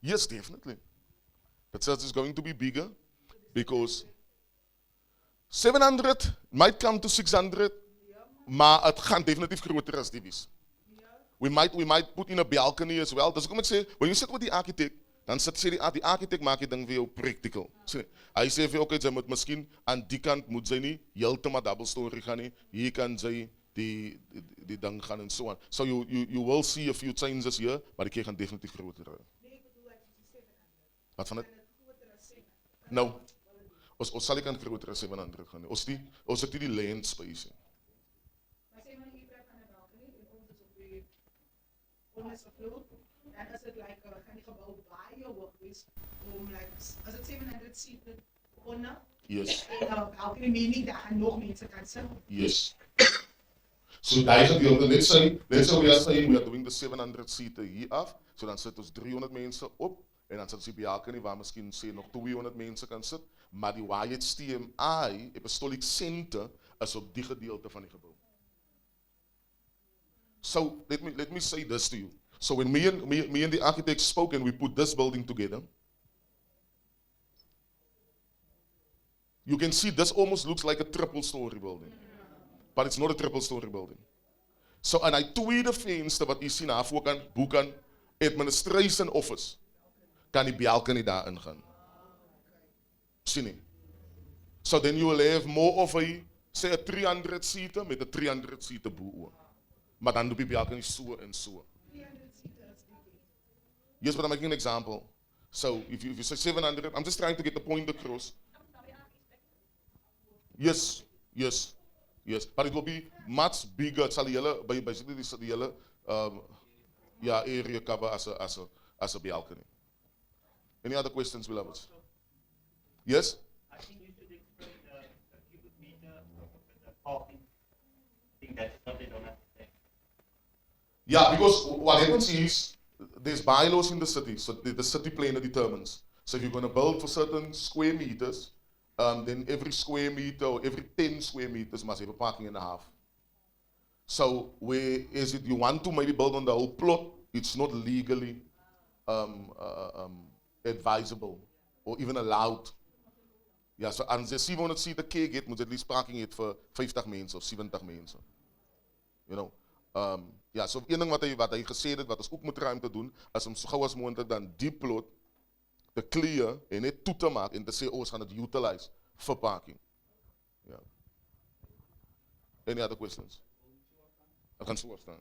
Yes, definitely. The church is going to be bigger because 700 might come to 600, maar het gaan definitief groter as die wees. We might put in a balcony as well. Dus kom ek sê, when you sit with the architect, dan sê die architect maak die ding vir jou practical. Hy sê vir jou, okay, jy moet miskien aan die kant moet jy nie heeltemal double story gaan nie. Hier kan jy die ding gaan en so aan. So you will see a few changes here, maar die keer gaan definitief groter raak. Wat van dit? Nou, ons sal nie kan groter as 700 gaan nie. Ons het die land space. Maar sê maar jy praat van 'n balcony en ons is op die onderste vloer. Dan is dit like gaan die gebou baie hoog wees om like as dit 700 seat onder. Yes. En balcony meaning daar gaan nog mense kan sit. Yes. So daai gedeelte, let's say we are saying we are doing the 700-seater hier af, so dan sit ons 300 mense op, en dan sit ons die balcony waar miskien sê nog 200 mense kan sit, maar die Wyatt's TMI, Apostolic Center, is op die gedeelte van die gebou. So, let me say this to you. So when me and the architect spoke and we put this building together, you can see this almost looks like a triple-story building. But it's not a triple-story building. So, en hy tweede venster wat jy sien na voorkant, boekant, administration office, kan die balcony daar ingaan. Sien nie? So then you will have more of a, say a 300-seater met a 300-seater boe. Maar dan doe die balcony so en so. Yes, but I'm making an example. So, if you say 700, I'm just trying to get the point across. Yes, but it will be much bigger. It sal basically die hele area cover as a balcony. Any other questions, beloveds? Yes? I think you should explain the cubic meter of the parking thing that's not in on that. Yeah, because what happens is, there's bylaws in the city, so the city planner determines. So if you're going to build for certain square meters, then every square meter or every 10 square meters must have a parking and a half. So where is it you want to maybe build on the whole plot, it's not legally advisable or even allowed. Ja, so as jy 700 seater kerk het, moet jy at least parking het vir 50 mense of 70 mense. You know. Ja, so een ding wat hy gesê het, wat ons ook moet ruimte doen, is om so gauw as moontlik dan die plot te clear en net toe te maak en te sê, ons gaan het utilize vir parking. Ja. Any other questions? Ek gaan so afstaan.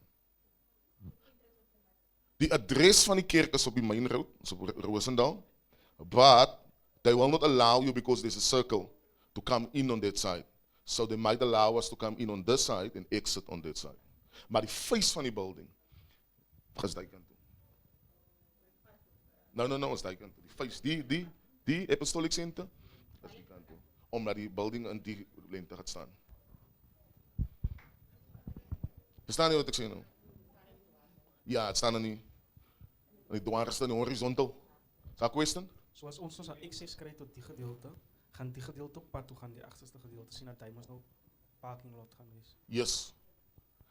Die adres van die kerk is op die Main Road, is op Roosendaal, but they will not allow you because there's a circle to come in on that side. So they might allow us to come in on this side and exit on that side. Maar die face van die building, is die kant toe. No, is die kant toe. Die face, die Die Apostolic Center, dat is die kant toe. Omdat die building in die lengte gaat staan. Verstaan je wat ik zeg nou? Ja, het staan er niet. Die dwarsste, die horizontal. Is dat question? So as ons nou access kry tot die gedeelte, gaan die gedeelte op pad toe gaan, die agterste gedeelte sien dat hy mos nou parking lot gaan wees. Yes.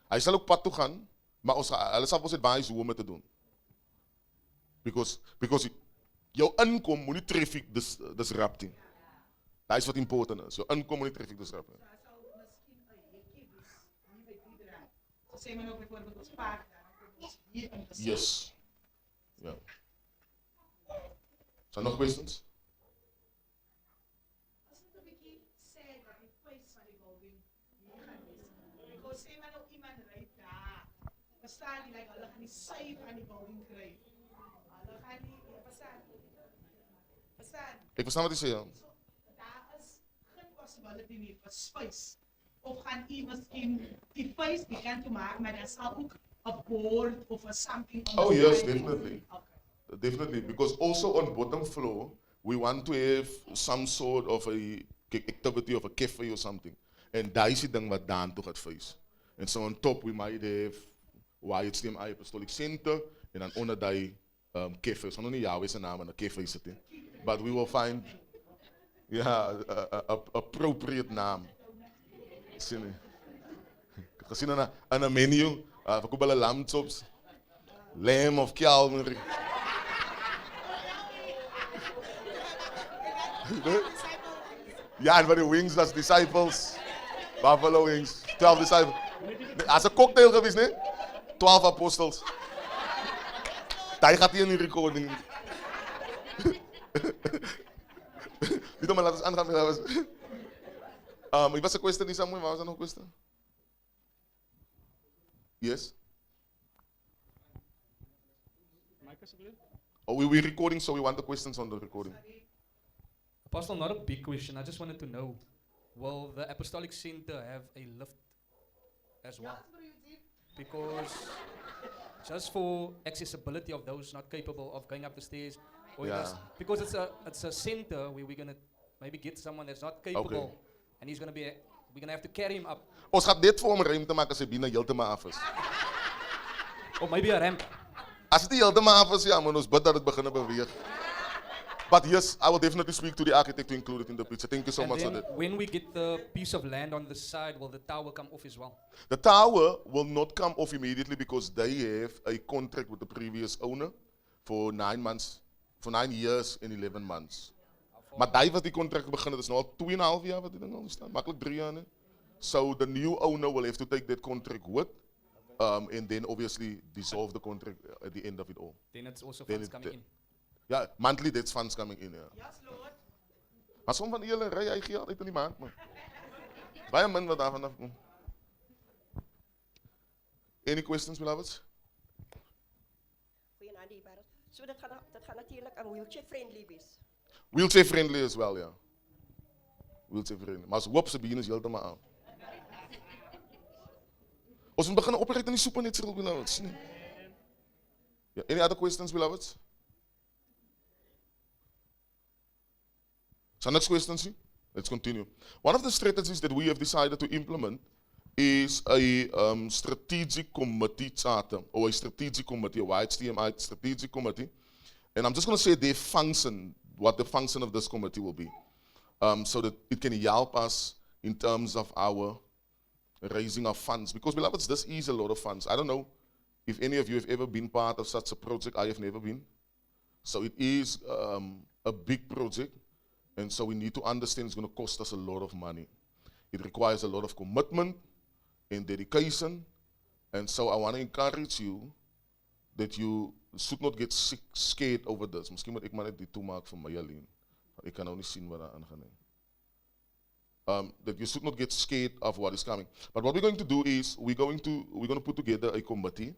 Hij zal ook pad toe gaan, maar hij zal ons advise hoe om het te doen. Because jouw inkomen moet niet traffic disrupting. Dat is wat important is. Jouw inkomen moet niet traffic disrupting. Daar sal miskien 'n hekkie wees hier by die draai. So sê maar nou byvoorbeeld ons park daar, dan kom ons hier in gesit. Yes. Ja. Zijn er nog questions? As net 'n bietjie sê dat die face van die building hier gaan wees. Because sê maar nou iemand ry daar. Verstaan jy, like hulle gaan die sy van die building kry. Hulle gaan nie verstaan. Verstaan? Ik verstaan wat je zegt. Ja. So, daar is geen possibility nie vir space. Of gaan u miskien die face bekend te maak, maar daar sal ook 'n board of a something on Oh, the yes, side. definitely. Okay. Definitely, because also on bottom floor, we want to have some sort of a activity of a cafe or something. And daar is die ding wat daan toe gaat face. And so on top, we might have YHTMI Apostolic Center, en dan onder die cafe. So nog niet Yahweh zijn naam en een cafe zitten. But we will find, yeah, a appropriate naam. Sien je? Ik heb gezien aan een menu, verkoopbare lamchops, lamb of Calvary. Ja, en van die wings, dat is disciples. Buffalo wings, 12 disciples. Nee, als een cocktail geweest, nee? 12 apostels. Hij gaat hier in die recording. Niet om maar laten we aangaan. Ik was een question, die Samuel, waar was er nog een question? Yes? Oh, we're recording, so we want the questions on the recording. Apostle, not a big question. I just wanted to know, will the Apostolic Center have a lift as well? Because just for accessibility of those not capable of going up the stairs, or Yeah. because it's a center where we're gonna maybe get someone that's not capable, and he's gonna be we're gonna have to carry him up, Ons gaat dit voor om ruimte maken als hij binnen heeltemal af is. or maybe a ramp. Als het niet heeltemal af is, ja, maar ons bid dat het beginnen bewegen. But yes, I will definitely speak to the architect to include it in the picture. Thank you so And much for then that. when we get the piece of land on the side, will the tower come off as well? The tower will not come off immediately because they have a contract with the previous owner for 9 months, for 9 years and 11 months. Maar die wat die contract beginnen, dat is nu al 2,5 jaar wat die ding al staan. Makkelijk 3 jaar, nee? So the new owner will have to take that contract with, and then obviously dissolve the contract at the end of it all. Then it's also Then funds it- coming in. Ja, monthly that's funds coming in, ja. Yes, Lord. Maar soms van jullie rijden eigen geld uit in die maand, man. Baie min wat daar vanaf komt. Any questions, beloveds? Goeienaand, die Barend. So dat gaan natuurlijk een wheelchair-friendly wees. Wheelchair friendly as well, ja. Wheelchair friendly. Maar als we op ze beginnen, is het helemaal aan. Als we beginnen oprichten in die supernatural, beloveds. Nee. Yeah. Any other questions, beloveds? So next question, see? Let's continue. One of the strategies that we have decided to implement is a strategic committee charter, or a strategic committee, a YHTMI strategic committee. And I'm just going to say their function, what the function of this committee will be, so that it can help us in terms of our raising of funds. Because, beloveds, this is a lot of funds. I don't know if any of you have ever been part of such a project. I have never been. So it is a big project. And so we need to understand it's going to cost us a lot of money. It requires a lot of commitment and dedication. And so I want to encourage you that you should not get scared over this. Misschien moet ik maar net die toemaak van mij alleen. Ik kan nou niet zien wat er aan gaat. That you should not get scared of what is coming. But what we're going to do is we're going to put together a committee.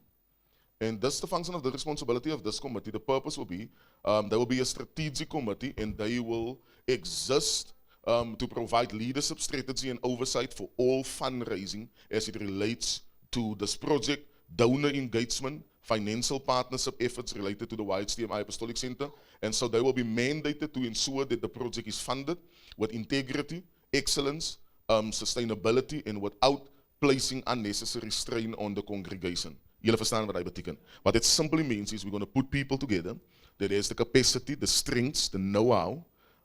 And that's the function of the responsibility of this committee. The purpose will be, there will be a strategic committee and they will exist to provide leadership strategy and oversight for all fundraising as it relates to this project donor engagement, financial partnership efforts related to the YHTMI Apostolic Center. And so they will be mandated to ensure that the project is funded with integrity, excellence, sustainability, and without placing unnecessary strain on the congregation. Julle verstaan wat hy beteken. What it simply means is we're going to put people together that has the capacity, the strengths, the know-how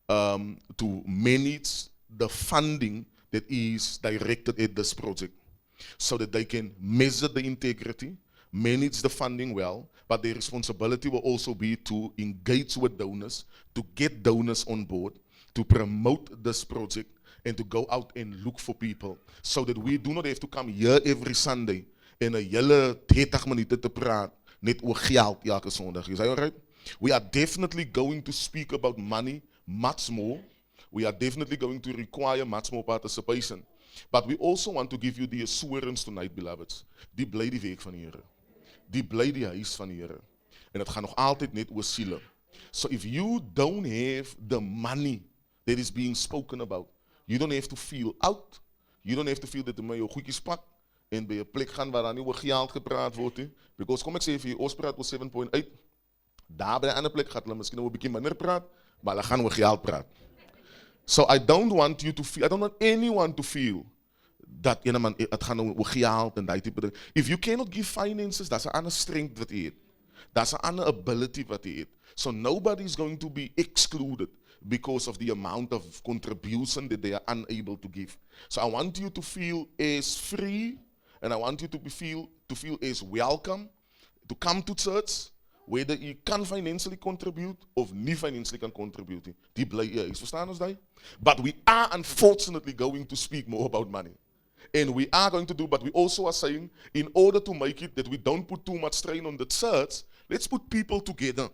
to manage the funding that is directed at this project, so that they can measure the integrity, manage the funding well, but their responsibility will also be to engage with donors, to get donors on board, to promote this project, and to go out and look for people, so that we do not have to come here every Sunday en 'n hele 30 minute te praat net oor geld elke Sondag. Is that alright? We are definitely going to speak about money much more. We are definitely going to require much more participation. But we also want to give you the assurance tonight, beloveds. Die bly die week van die Here. Die bly die huis van die Here. En dit gaan nog altyd net oor siele. So if you don't have the money that is being spoken about, you don't have to feel out. You don't have to feel dat jy jou goedjies pak en by 'n plek gaan waar daar nie oor geld gepraat word nie. Because kom ek sê vir jou, ons praat oor 7.8. Daar by 'n ander plek gaan hulle miskien nou 'n bietjie minder praat, maar hulle gaan oor geld praat. So I don't want anyone to feel dat man, het gaan nou oor geld en daai tipe ding. If you cannot give finances, that's 'n ander strength wat jy het. That's 'n ander ability wat jy het. So nobody is going to be excluded because of the amount of contribution that they are unable to give. So I want you to feel as free, and I want you to feel as welcome to come to church, whether you can financially contribute of nie financially can contribute. Die bly jy, verstaan ons daai? But we are unfortunately going to speak more about money. And we are going to do, but we also are saying, in order to make it that we don't put too much strain on the church, let's put people together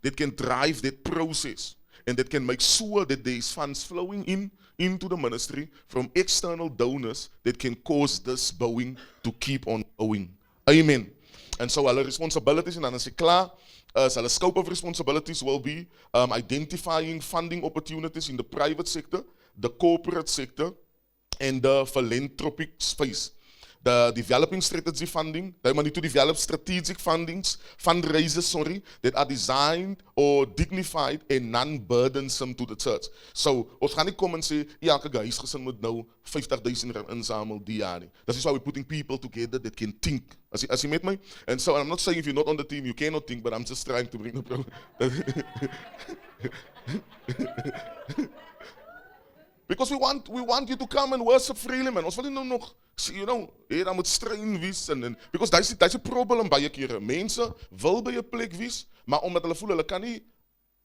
that can drive that process and that can make sure that there is funds flowing into the ministry from external donors that can cause this bowing to keep on going. Amen. And so our responsibilities, and as klaar, our scope of responsibilities will be identifying funding opportunities in the private sector, the corporate sector, and the philanthropic space. The developing strategy funding, they need to develop strategic fundraisers, that are designed or dignified and non-burdensome to the church. So, ons gaan nie kom en sê, elke huisgesin moet nou 50,000 rand insamel die jaar nie. That is why we're putting people together that can think. As you met me? And so, I'm not saying if you're not on the team, you cannot think, but I'm just trying to bring the problem. Because we want you to come and worship freely, man. Ons wil nie nou nog, daar moet strain wees en because that's 'n probleem baie kere. Mense wil by 'n plek wees, maar omdat hulle voel hulle kan nie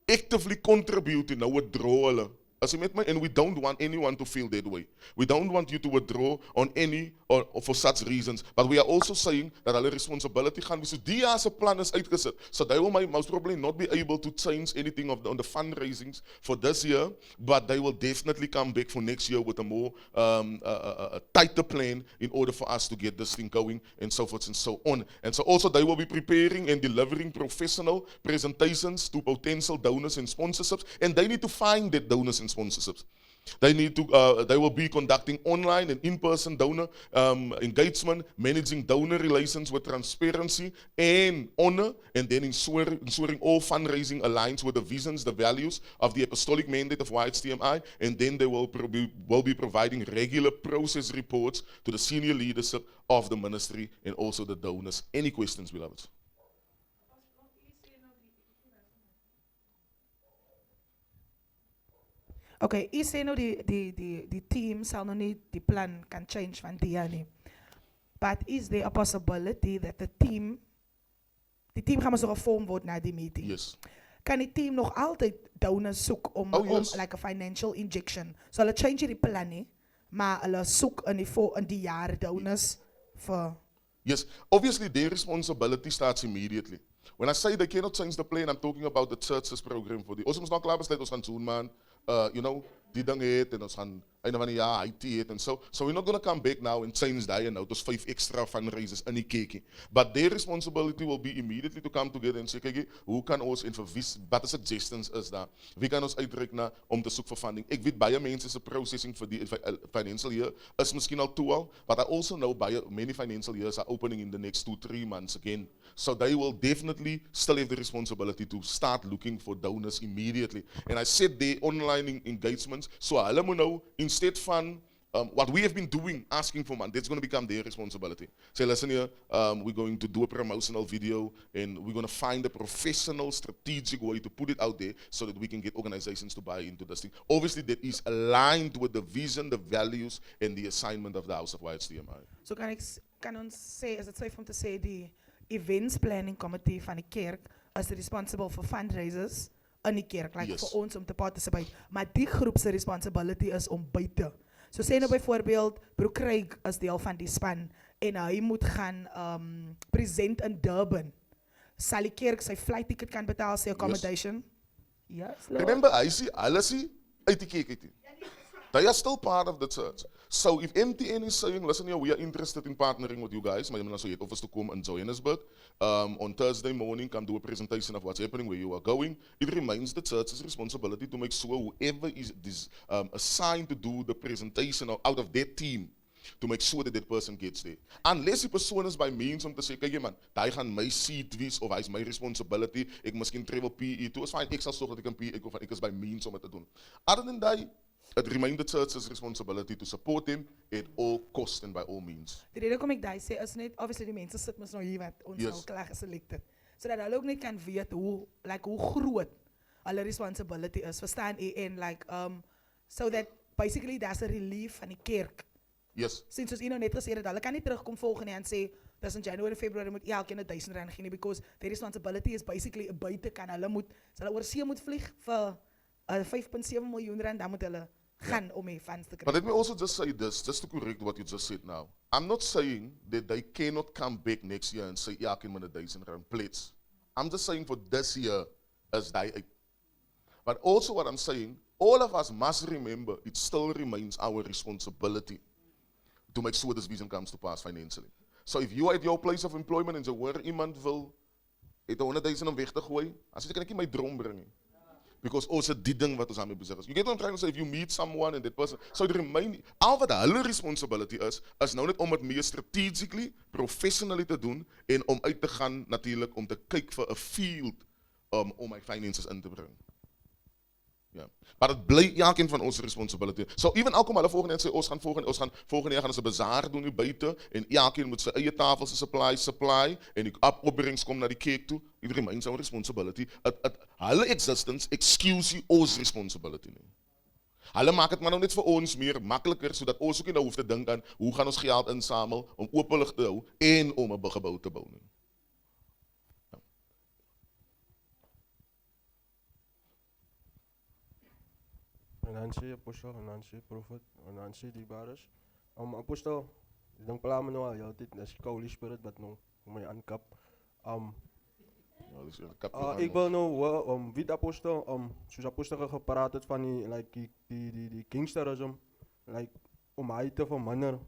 actively contribute en nou withdraw hulle. As you met my, and we don't want anyone to feel that way. We don't want you to withdraw on any or for such reasons. But we are also saying that hulle responsibility gaan wees. So die jaar se plan is uitgesit. So they will most probably not be able to change anything on the fundraisings for this year, but they will definitely come back for next year with a more a tighter plan in order for us to get this thing going and so forth and so on. And so also they will be preparing and delivering professional presentations to potential donors and sponsorships, and they need to find that donors and sponsorships. They will be conducting online and in-person donor engagement, managing donor relations with transparency and honor, and then ensuring all fundraising aligns with the visions, the values of the apostolic mandate of YHTMI, and then they will be providing regular process reports to the senior leadership of the ministry and also the donors. Any questions, beloveds? Oké, u sê nou die team sal nog nie die plan kan change van die jaar nie. But is there a possibility that the team gaan maar so gevorm word na die meeting? Yes. Kan die team nog altyd donors soek om yes. like a financial injection? So hulle change die plan nie, maar hulle soek in die jaar donors vir. Yes, obviously their responsibility starts immediately. When I say they cannot change the plan, I'm talking about the church's program for the. Ons moet nou klaar besluit ons gaan doen man. Die ding het en ons gaan einde van die jaar IT het en so we're not going to come back now and change that, nou dis 5 extra fundraisers in die kekie. But their responsibility will be immediately to come together and say, kyk, hoe kan ons en vir wie wat suggestions is daar? Wie kan ons uitreik na om te soek vir funding? Ek weet baie mense se processing vir die financial year is miskien al toe al, but I also know many financial years are opening in the next 2-3 months again. So they will definitely still have the responsibility to start looking for donors immediately. And I said the online engagements, so hulle moet nou, instead van what we have been doing, asking for money, that's going to become their responsibility. Say, listen here, we're going to do a promotional video and we're going to find a professional, strategic way to put it out there so that we can get organizations to buy into this thing. Obviously, that is aligned with the vision, the values, and the assignment of the House of YHDMI. So kan ons sê, is het safe om te sê die events planning committee van die kerk is responsible for fundraisers in die kerk, like Yes. vir ons om te participate, maar die groep se responsibility is om buite. So sê nou byvoorbeeld, Broer Craig is deel van die span en hy moet gaan present in Durban. Sal die kerk sy flight ticket kan betaal, sy accommodation? Yes, Lord. Remember, I see, uit die kerk uit. They are still part of the church. So if MTN is saying, listen here, we are interested in partnering with you guys, maar jy moet nou so head office to come in Johannesburg, on Thursday morning, come do a presentation of what's happening, where you are going, it remains the church's responsibility to make sure whoever is assigned to do the presentation out of their team, to make sure that that person gets there. Unless die persoon is by means om te sê, kyk man, hy gaan my seat wees, of hy is my responsibility, ek miskien travel PE toe, is fine, ek sal sorg dat ek in PE kom, ek is by means om het te doen. Other than that, it remains the church's responsibility to support them at all costs and by all means. Die rede kom ek daai sê is net, obviously die mense sit mos nou hier wat ons Yes. nou klaar geselected. Sodat hulle ook net kan weet hoe groot hulle responsibility is, verstaan jy? En so that basically there's a relief van die kerk. Yes. Sinds ons nou net gesê het, hulle kan nie terugkom volgende jaar en sê, dis in January, February moet elkeen R1000 gee nie, because their responsibility is basically buite kan, hulle oor see moet vlieg vir 5.7 miljoen rand, dan moet hulle gaan om die funds te kry. But let me also just say this, just to correct what you just said now. I'm not saying that they cannot come back next year and say, ja, ek moet R1000 plates. I'm just saying for this year, as they. But also what I'm saying, all of us must remember, it still remains our responsibility to make sure this vision comes to pass financially. So if you are at your place of employment and jy hoor iemand wil, het 100,000 om weg te gooi, dan sê jy, kan ek nie my droom bring nie. Because also die ding wat ons daarmee besig is. You get what I'm trying to say? If you meet someone and that person, so it remain, al wat hulle responsibility is nou net om het meer strategically, professionally te doen en om uit te gaan natuurlik om te kyk vir 'n field om my finances in te bring. Ja. Maar dit bly elkeen van ons responsibility. So even al kom hulle volgende jaar sê ons gaan volgende jaar gaan ons 'n bazaar doen hier buite en elkeen moet sy eie tafels supply en die opbrengs kom na die kerk toe. It remains our responsibility. Hulle existence excuse ons responsibility nie. Hulle maak dit maar nou net vir ons meer makliker sodat ons ook nie nou hoef te dink aan hoe gaan ons geld insamel om openlig te hou en om 'n gebou te bou nie. Nancy Apostel, Nancy Prophet, Nancy die Baris. Apostel, ek dink pla my nou al altyd, dis die Holy Spirit wat nou my aankap. Ek wil nou wie Apostel, soos Apostel gepraat het van die gangsterism, om hy te verminder.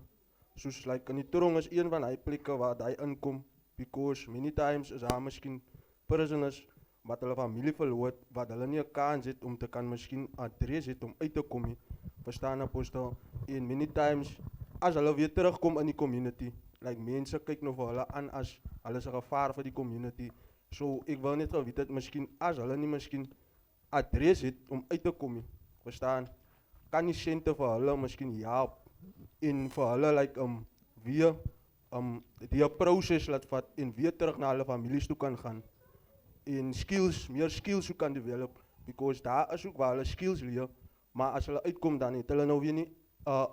Soos in die tronk is een van hy plekke waar hy inkom, because many times is daar miskien prisoners wat hulle familie verloor, wat hulle nie 'n kans het om te kan miskien adres het om uit te kom nie. Verstaan Apostel? En many times, as hulle weer terugkom in die community, mense kyk nou vir hulle aan as hulle is 'n gevaar vir die community. So ek wil net geweet het, miskien as hulle nie miskien adres het om uit te kom nie. Verstaan? Kan die sente vir hulle miskien help en vir hulle weer die proses laat vat en weer terug na hulle families toe kan gaan. En meer skills kan develop, because daar is ook waar hulle skills leer, maar as hulle uitkom dan het hulle nou weer nie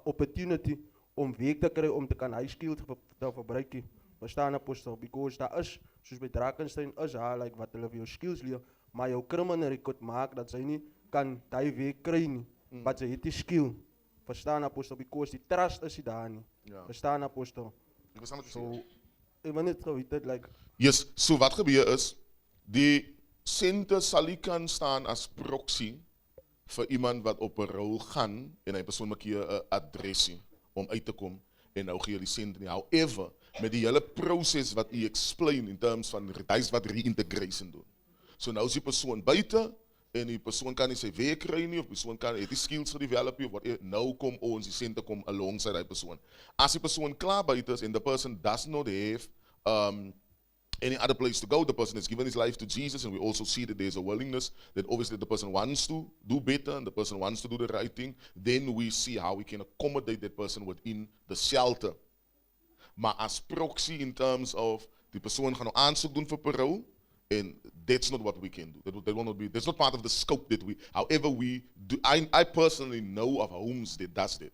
opportunity om weg te kry om te kan hy skills te verbruik nie. Verstaan Apostel? Because daar is, soos by Drakensberg is daar wat hulle vir jou skills leer, maar jou criminal record maak dat sy nie kan die weg kry nie, wat sy het die skill. Verstaan Apostel? Because die trust is nie daar nie. Ja. Verstaan Apostel? Ek verstaan wat jy So, sê. ek wil net geweet het, Yes, so wat gebeur is, die sente sal nie kan staan as proxy vir iemand wat op 'n rol gaan en hy persoon maak hier 'n adresie om uit te kom en nou gee jy die sent nie. However, met die hele proses wat u explain in terms van dis wat reintegration doen. So nou is die persoon buite en die persoon kan nie sy werk kry nie of die persoon kan het die skills gedevelop nie of wat nou kom ons die sente kom alongside daai persoon. As die persoon klaar buite is and the person does not have any other place to go, the person has given his life to Jesus, and we also see that there's a willingness that obviously the person wants to do better and the person wants to do the right thing, then we see how we can accommodate that person within the shelter. Maar as proxy in terms of die persoon gaan nou aansoek doen vir parole, and that's not what we can do. That will not be, that's not part of the scope that we, however we do, I personally know of homes that does that.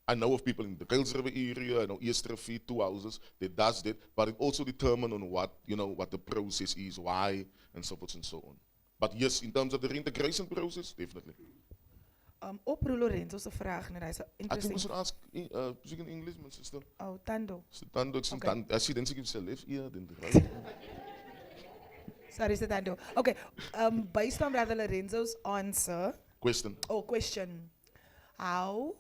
I know of people in the Kuils River area, I know Easterfeet, 2 houses, that does that, but it also determines on what, what the process is, why, and so forth and so on. But yes, in terms of the reintegration process, definitely. Op Ru Lorenzo's vraag, and that's I think we interesting. should ask, speak in English, my sister. Oh, Tando. Tando, Okay. I see, then she gives her left ear, then the right. Sorry, Sir Tando. Okay, based on Brother Lorenzo's answer, Question. or question, how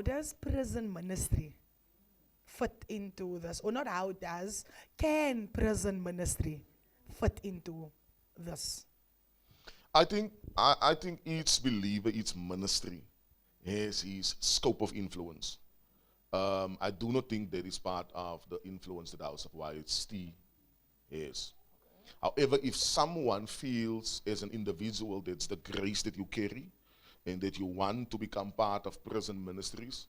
does prison ministry fit into this? Or not how does, can prison ministry fit into this? I think each believer, each ministry has his scope of influence. I do not think that is part of the influence that the House of YHT has. However, if someone feels as an individual that's the grace that you carry and that you want to become part of prison ministries,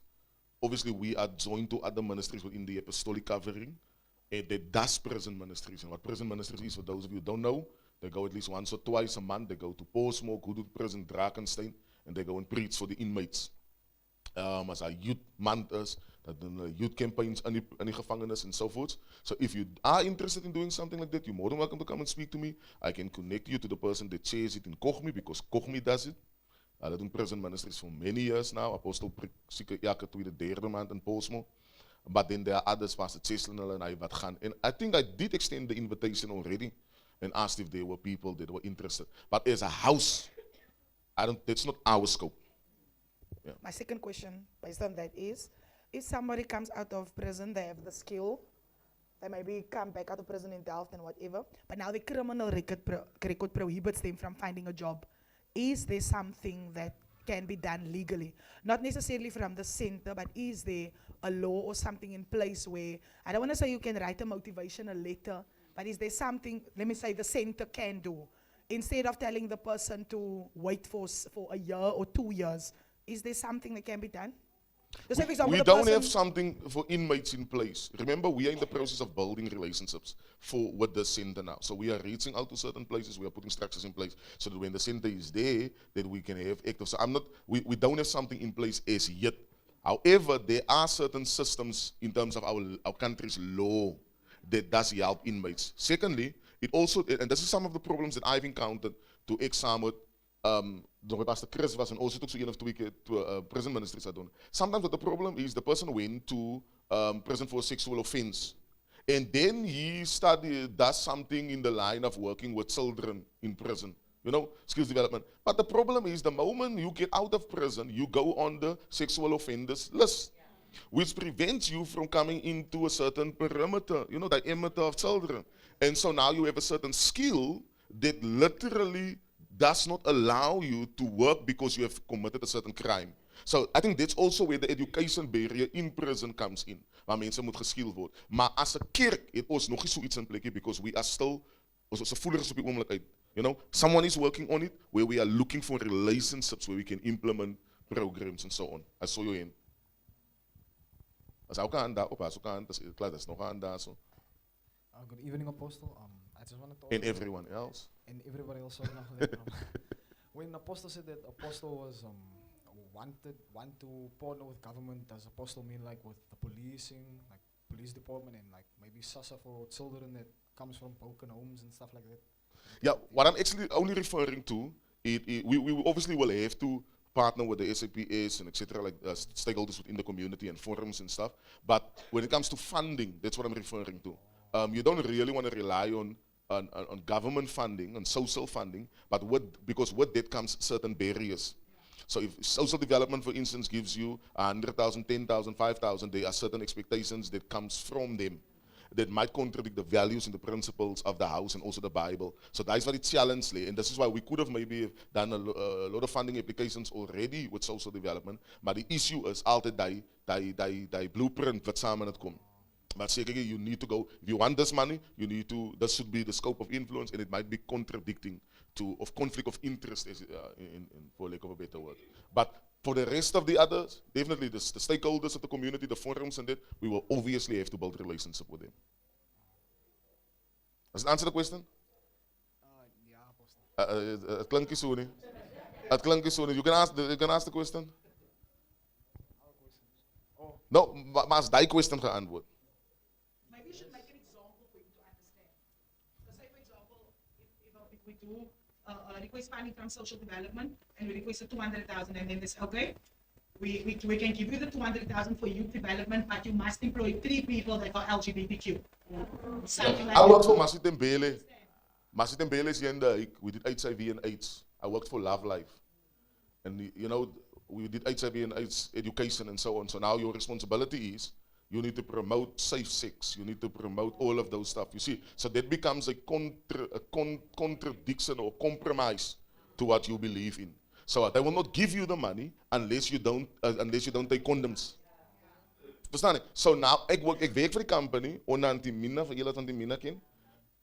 obviously we are joined to other ministries within the apostolic covering, and that does prison ministries. And what prison ministries is, for those of you who don't know, they go at least once or twice a month. They go to Portsmouth, go to prison Drakenstein, and they go and preach for the inmates. As our youth month is, that the youth campaigns in die gevangenis and so forth. So if you are interested in doing something like that, you're more than welcome to come and speak to me. I can connect you to the person that chairs it in Kochmi, because Kochmi does it. Hulle doen prison ministries for many years now. Apostel preek seker elke tweede, derde maand in Portsmouth. But then there are others, Pastor Cheslin and I wat gaan. And I think I did extend the invitation already and asked if there were people that were interested. But as a house, that's not our scope. My second question based on that is, if somebody comes out of prison, they have the skill, they maybe come back out of prison in Delft and whatever, but now the criminal record prohibits them from finding a job. Is there something that can be done legally? Not necessarily from the center, but is there a law or something in place where, I don't want to say you can write a motivational letter, but is there something, let me say, the center can do? Instead of telling the person to wait for a year or 2 years, is there something that can be done? Just say, for example, We the don't person- have something for inmates in place. Remember, we are in the process of building relationships with the center now. So we are reaching out to certain places, we are putting structures in place so that when the center is there, that we can have active. So we don't have something in place as yet. However, there are certain systems in terms of our country's law that does help inmates. Secondly, it also, and this is some of the problems that I've encountered to exam with door Pastor Chris was and also took so 1 of 2 keer to prison ministries are doen. Sometimes what the problem is, the person went to prison for a sexual offense. And then he does something in the line of working with children in prison. Skills development. But the problem is, the moment you get out of prison, you go on the sexual offenders list, which prevents you from coming into a certain perimeter, the perimeter of children. And so now you have a certain skill that literally does not allow you to work because you have committed a certain crime. So I think that's also where the education barrier in prison comes in, waar mense moet geskiel word. Maar as 'n kerk het ons nog nie so iets in plekkie, because we are still, ons voelig is op die oomblik uit. Someone is working on it, where we are looking for relationships where we can implement programs and so on. I saw you in. As ook aan daar op, as ook aan, klaar, dat is nog aan daar so. Good evening, Apostle. I just wanted to And everyone else. and everybody else. Sorry, now, when Apostle said that Apostle was want to partner with government, does Apostle mean like with the policing, like police department, and like maybe SASSA for children that comes from broken homes and stuff like that? Yeah, what I'm actually only referring to, we obviously will have to partner with the SAPS and etc., like stakeholders within the community and forums and stuff. But when it comes to funding, that's what I'm referring to. You don't really want to rely on on government funding, on social funding, but because with that comes certain barriers. So if social development, for instance, gives you 100,000, 10,000, 5,000, there are certain expectations that comes from them that might contradict the values and the principles of the house and also the Bible. So that's very challenging, and this is why we could have maybe done a lot of funding applications already with social development, but the issue is altijd die blueprint wat samen het komt. But say again, you need to go, if you want this money, this should be the scope of influence, and it might be contradicting of conflict of interest, for lack of a better word. But for the rest of the others, definitely the stakeholders of the community, the forums and that, we will obviously have to build a relationship with them. Does it answer the question? Yeah, Apostle. Het klinkt zo niet. Het klinkt zo niet. You can ask the question? No, maar als die question geantwoord. Maybe you should make an example for you to understand. So say for example, if we do request funding from social development and we requested 200,000 and then they say, okay, we can give you the 200,000 for youth development, but you must employ 3 people that are LGBTQ. Something like I worked that. for Masi Tembele. Masi Tembele is here in the Hague. We did HIV and AIDS. I worked for Love Life. And you know, we did HIV and AIDS education and so on. So now your responsibility is, you need to promote safe sex. You need to promote all of those stuff. You see, so that becomes a contradiction or compromise to what you believe in. So they will not give you the money unless you don't take condoms. Verstaan je? So now, ik werk voor die company, onder Antimina, voor jullie dat Antimina ken.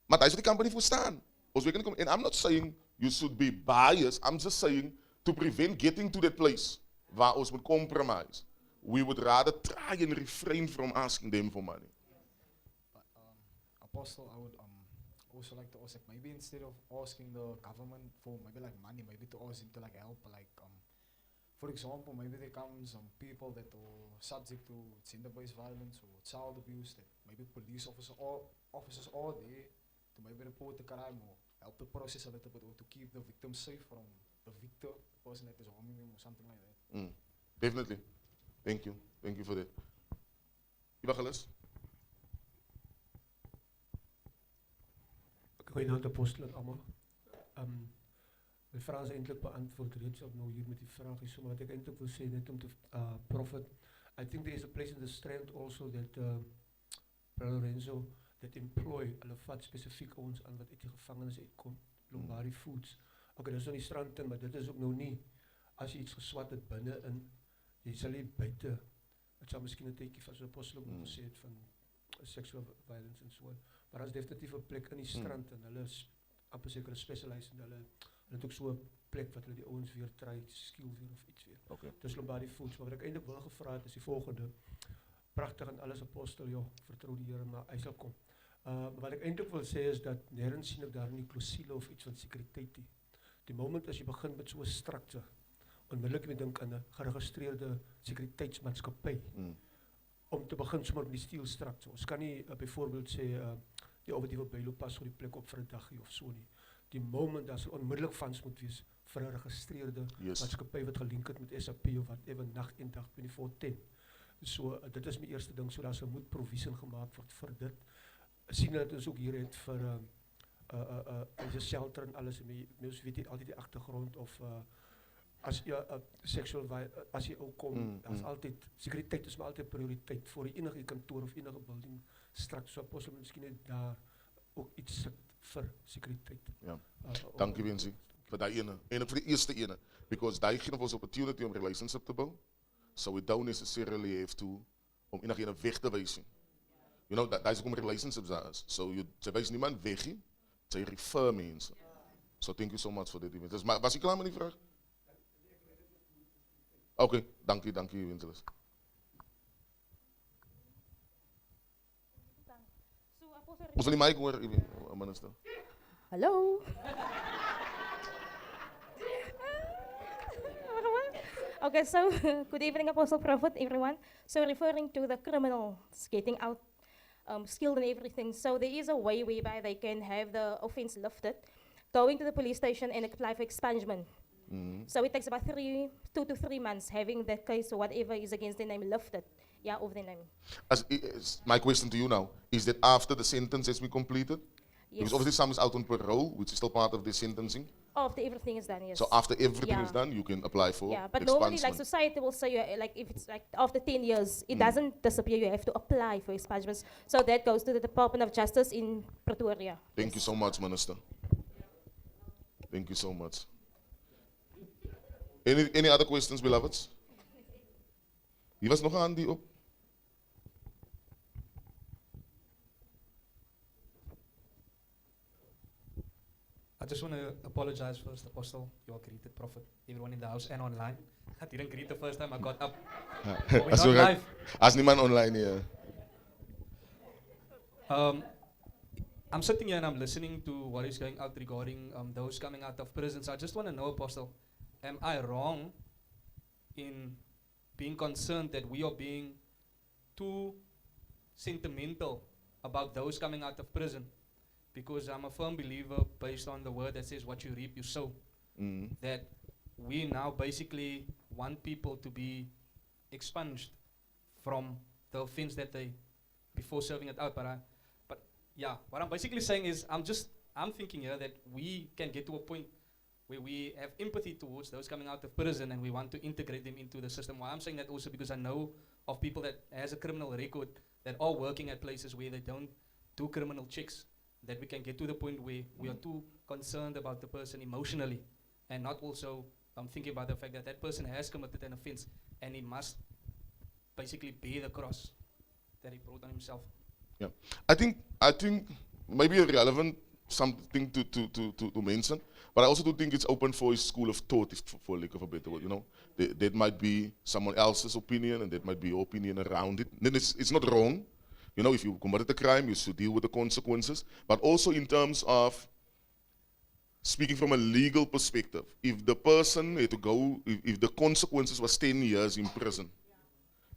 Maar daar is die company voor staan. And I'm not saying you should be biased. I'm just saying to prevent getting to that place waar ons moet compromise. We would rather try and refrain from asking them for money. But, Apostle, I would also like to ask, like, maybe instead of asking the government for maybe like money, maybe to ask them to like help, like for example, maybe there come some people that are subject to gender-based violence or child abuse, that maybe police officers are there to maybe report the crime or help the process a little bit, or to keep the victim safe from the victim, the person that is harming them or something like that. Definitely. Thank you. Thank you for that. Evangelist? Goeienaand apostel en allemaal. Mijn vraag is eindelijk beantwoord reeds op nou hier met die vraag is, maar wat ik eindelijk wil zeggen net om te prophet. I think there is a place in the strand also that Brother Renzo that employ hulle vat spesifiek ons aan wat uit die gevangenis uitkom, Lombari Foods. Okay, dat is nou die strand in, maar dit is ook nou nie as jy iets geswat het binne in, jy sal nie buite. Het sal miskien 'n tydjie van so 'n apostel ook nog gesê het van sexual violence en so. Maar daar is definitief 'n plek in die strand en hulle is amper seker specialized en hulle het ook so 'n plek wat hulle die ouens weer try skiel weer of iets weer. Okay. Dis Lombari Foods, maar wat ek eintlik wil gevra het is die volgende. Pragtig en alles apostel, joh, vertrou die Here, maar hy sal kom. Wat ek eintlik wil sê is dat nêrens sien ek daar nie klousule of iets van sekuriteit nie. Die moment as jy begin met so 'n structure, onmiddellik moet dink aan 'n geregistreerde sekuriteitsmaatskappy. Om te begin sommer met die steel structure. Ons kan nie byvoorbeeld sê die operatieve bylo pas vir die plek op vir 'n dagie of so nie. Die moment dat onmiddellik funds moet wees vir 'n geregistreerde maatskappy wat gelink het met SAP of whatever, nag en dag 24/10. So dit is my eerste ding, so daar sal moet provision gemaak word vir dit. Sien dat ons ook hier het vir die shelter en alles, mens weet nie altyd die agtergrond of as jy as jy ook kom, daar's altyd sekuriteit is maar altyd prioriteit vir enige kantoor of enige building straks, so apostel miskien net daar ook iets sit vir sekuriteit. Ja. Dankie Wensie vir daai ene. En vir die eerste ene, because daai gee ons opportunity om relationship te bou. So we don't necessarily have to om enige weg te wys nie. You know, daai is ook om relationships daar is. So jy wys niemand weg nie. Jy refer mense. So thank you so much for that event. Maar was jy klaar met die vraag? Okay, dankie Wencelis. Ons wil die mic hoor, minister. Hallo. Okay, so good evening, Apostle Prophet, everyone. So referring to the criminals getting out skilled and everything, so there is a way whereby they can have the offense lifted, going to the police station and apply for expungement. So it takes about 2 to 3 months having that case or whatever is against the name lifted, of the name. My question to you now, is that after the sentence has been completed? Because Yes. obviously some is out on parole, which is still part of the sentencing. After everything is done, yes. So after everything is Yeah. done, you can apply for Yeah, but normally, like expungement. society will say, like if it's like after 10 years, it Mm. doesn't disappear. You have to apply for expungements. So that goes to the Department of Justice in Pretoria. Thank you so much, Minister. Thank you so much. Any other questions, beloveds? Hier was nog 'n hand die op. I just want to apologize first, Apostle, your greeted prophet, everyone in the house and online. I didn't greet the first time I got up. We're As not we- live. as niemand online hier. I'm sitting here and I'm listening to what is going out regarding those coming out of prison. So I just want to know, Apostle, am I wrong in being concerned that we are being too sentimental about those coming out of prison? Because I'm a firm believer, based on the word that says, what you reap, you sow, Mm. that we now basically want people to be expunged from the offense that they, before serving it out. But yeah, what I'm basically saying is, I'm thinking here that we can get to a point where we have empathy towards those coming out of prison and we want to integrate them into the system. Why I'm saying that also because I know of people that has a criminal record that are working at places where they don't do criminal checks, that we can get to the point where we are too concerned about the person emotionally and not also thinking about the fact that that person has committed an offense and he must basically bear the cross that he brought on himself. Yeah. I think maybe a relevant something to mention, but I also do think it's open for a school of thought, for lack of a better word, you know. That might be someone else's opinion and that might be your opinion around it. Then it's not wrong. You know, if you committed a crime, you should deal with the consequences. But also in terms of speaking from a legal perspective, if the person had to go, if the consequences was 10 years in prison,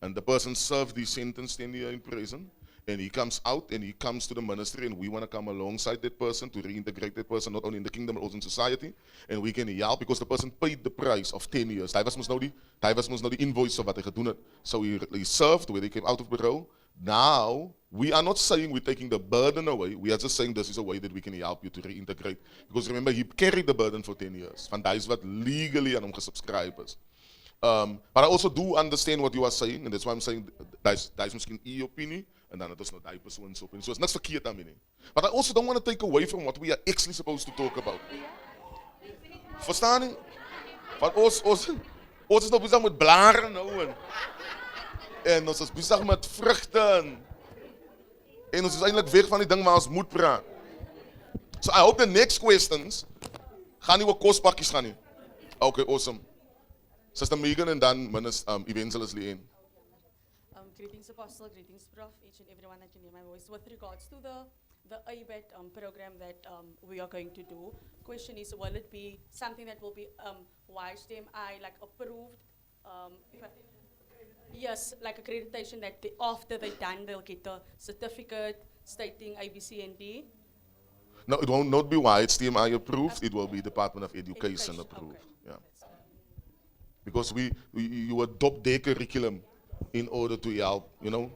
and the person served the sentence 10 years in prison, and he comes out and he comes to the ministry, and we want to come alongside that person to reintegrate that person, not only in the kingdom but also in society, and we can help because the person paid the price of 10 years. Hij was mos nou die invoice of wat hy gedoen het. So he served where he came out of parole. Now, we are not saying we're taking the burden away. We are just saying this is a way that we can help you to reintegrate. Because remember, he carried the burden for 10 years. Van is wat legally aan hom gesubscribe is. But I also do understand what you are saying, and that's why I'm saying that is miskien u opinie, and dan het ons nou daai persoon se opinie. So it's niks verkeerd daarmee nie. But I also don't want to take away from what we are actually supposed to talk about. Verstaan nie? Want ons is nou besig met blare nou en ons is besig met vrugte en ons is eintlik weg van die ding waar ons moet praat. So I hope the next questions gaan nie oor kospakkies gaan nie. Okay, awesome. Sister Megan and then Evangelist Leanne. Greetings, Apostle. Greetings, Prof. Each and everyone that can hear my voice. With regards to the ABET program that we are going to do, question is, will it be something that will be YHTMI like approved? Yes, like accreditation that after they're done, they'll get a certificate stating A, B, C, and D. No, it won't not be YHTMI approved. It will be Department of Education approved. Okay. Yeah. Because you adopt their curriculum in order to help, you know.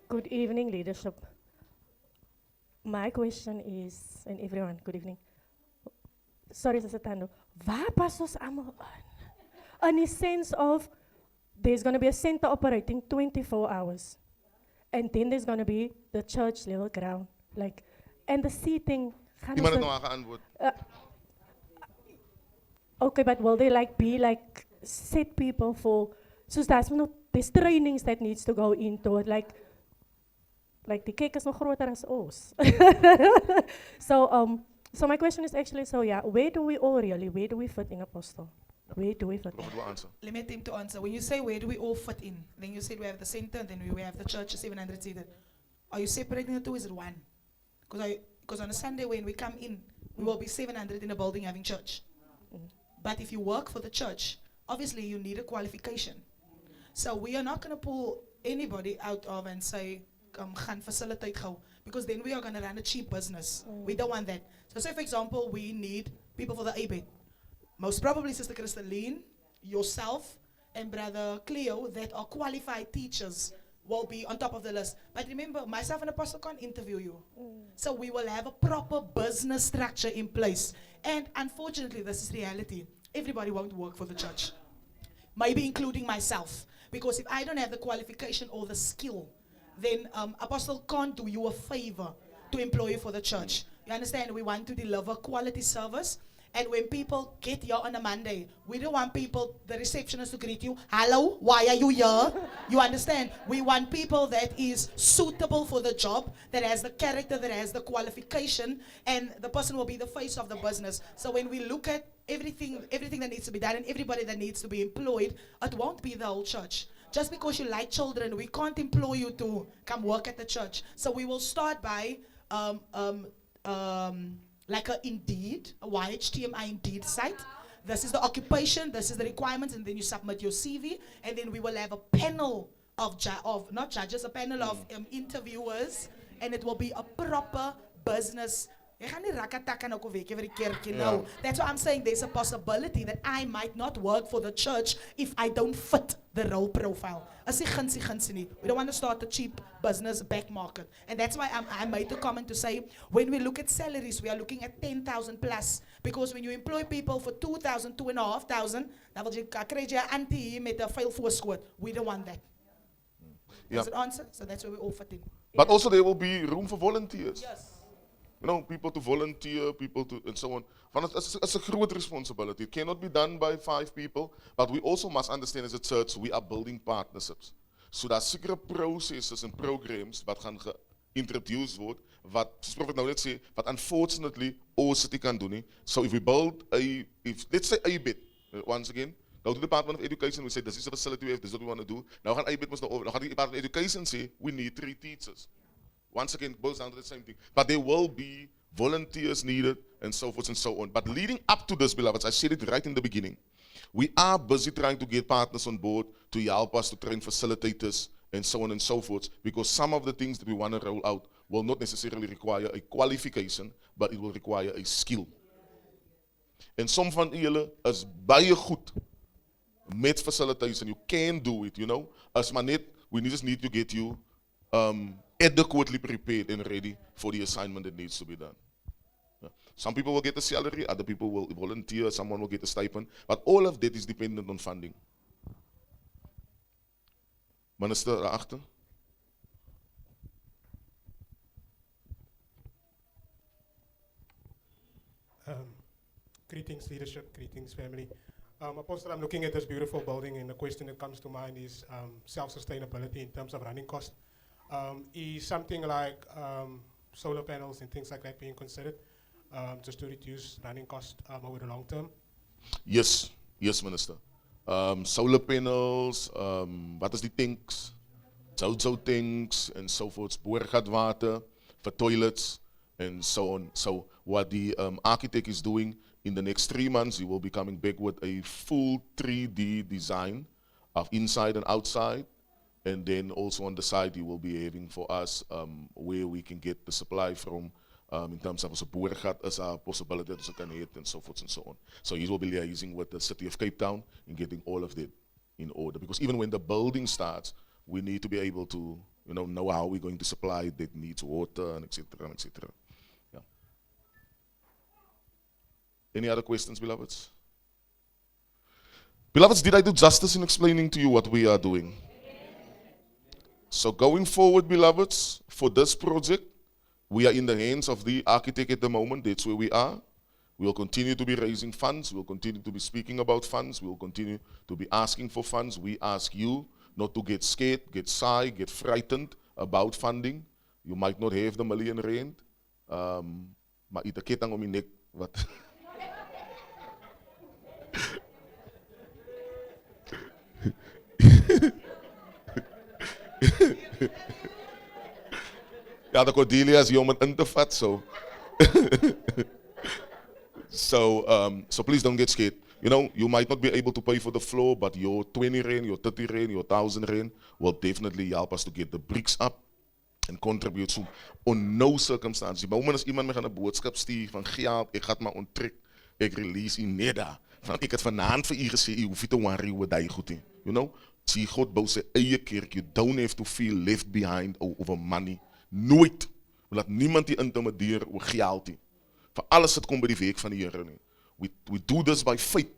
Good evening, leadership. My question is, and everyone, good evening. Sorry, Sister Tando. Waar pas ons allemaal aan? In the sense of, there's going to be a center operating 24 hours. And then there's going to be the church level ground. Like, and the seating. Iemand het nou geantwoord. Okay, but will they be set people for, so there's trainings that needs to go into it, like the cake is nog groter as ons. So my question is actually, where do we fit in, Apostle? Where do we fit in? Let me attempt to answer. When you say where do we all fit in, then you said we have the center, then we have the church, 700 seated. Are you separating the two? Is it one? Because on a Sunday when we come in, we will be 700 in a building having church. But if you work for the church, obviously you need a qualification. So we are not going to pull anybody out of and say, gaan facilitate gauw, because then we are going to run a cheap business. We don't want that. So say for example, we need people for the ABET. Most probably Sister Christaline, yourself, and Brother Cleo that are qualified teachers will be on top of the list. But remember, myself and Apostle can't interview you. So we will have a proper business structure in place. And unfortunately, this is reality. Everybody won't work for the church. Maybe including myself. Because if I don't have the qualification or the skill, then Apostle can't do you a favor to employ you for the church. You understand? We want to deliver quality service. And when people get here on a Monday, we don't want people, the receptionist to greet you, hello, why are you here? You understand? We want people that is suitable for the job, that has the character, that has the qualification, and the person will be the face of the business. So when we look at everything that needs to be done and everybody that needs to be employed, it won't be the whole church. Just because you like children, we can't employ you to come work at the church. So we will start by like a Indeed, a YHTMI Indeed site. This is the occupation, this is the requirements, and then you submit your CV, and then we will have a panel of not judges, a panel of interviewers, and it will be a proper business. No. That's why I'm saying there's a possibility that I might not work for the church if I don't fit the role profile. We don't want to start a cheap business back market. And that's why I made the comment to say, when we look at salaries, we are looking at 10,000 plus. Because when you employ people for 2,000, 2,500, dan wil jy kry jy 'n auntie hier met 'n vuil voorskoot. We don't want that. That's the answer. So that's where we all fit in. But also there will be room for volunteers. Yes. You know, people to volunteer, people to, and so on. It's a great responsibility. It cannot be done by 5 people, but we also must understand as a church, we are building partnerships. So daar sekere processes and programs wat gaan geïntroduced word, wat, soos Prophet nou net sê, wat unfortunately all city kan doen nie. So if we build let's say ABIT, once again, now the Department of Education, we say, this is a facility we have, this is what we want to do. Now gaan ABIT must nou over, nou gaan die Department of Education say, we need 3 teachers. Once again, it boils down to the same thing. But there will be volunteers needed and so forth and so on. But leading up to this, beloveds, I said it right in the beginning. We are busy trying to get partners on board to help us to train facilitators and so on and so forth. Because some of the things that we want to roll out will not necessarily require a qualification, but it will require a skill. And some van julle is baie goed met facilitation. You can do it, you know. As maar net, we just need to get you adequately prepared and ready for the assignment that needs to be done. Yeah. Some people will get a salary, other people will volunteer, someone will get a stipend, but all of that is dependent on funding. Minister, daarachter. Greetings, leadership, greetings, family. Apostle, I'm looking at this beautiful building, and the question that comes to mind is self-sustainability in terms of running cost. Is something like solar panels and things like that being considered just to reduce running cost over the long term? Yes, Minister. Solar panels, wat is die tanks, Jojo tanks, and so forth, boorgatwater for toilets, and so on. So what the architect is doing in the next 3 months, he will be coming back with a full 3D design of inside and outside. And then also on the side, he will be having for us where we can get the supply from in terms of a boorgat as a possibility that we can hit and so forth and so on. So he will be liaising with the city of Cape Town and getting all of that in order. Because even when the building starts, we need to be able to know how we're going to supply it that needs water and etc. and etc. Yeah. Any other questions, beloveds? Beloveds, did I do justice in explaining to you what we are doing? So going forward, beloveds, for this project, we are in the hands of the architect at the moment. That's where we are. We will continue to be raising funds. We will continue to be speaking about funds. We will continue to be asking for funds. We ask you not to get scared, get shy, get frightened about funding. You might not have the R1 million. Maar ita ketang om je nek wat. Ja, de Cordelia is hier om het in te vat, so. So please don't get scared. You know, you might not be able to pay for the floor, but your 20 rand, your 30 rand, your 1,000 rand will definitely help us to get the bricks up and contribute to on no circumstances. Maar hoe as iemand me gaan 'n boodskap stuur van geld, ek gaan maar onttrek, ek release in neda. Van ek het vanaand vir u gesê, u hoef nie te worry oor daai goed nie. You know, Zie, God bou sy eie kerk. You don't have to feel left behind over money. Nooit. Laat niemand die intimideer oor geld nie. Vir alles wat kom by die werk van die Here nie. We do this by faith.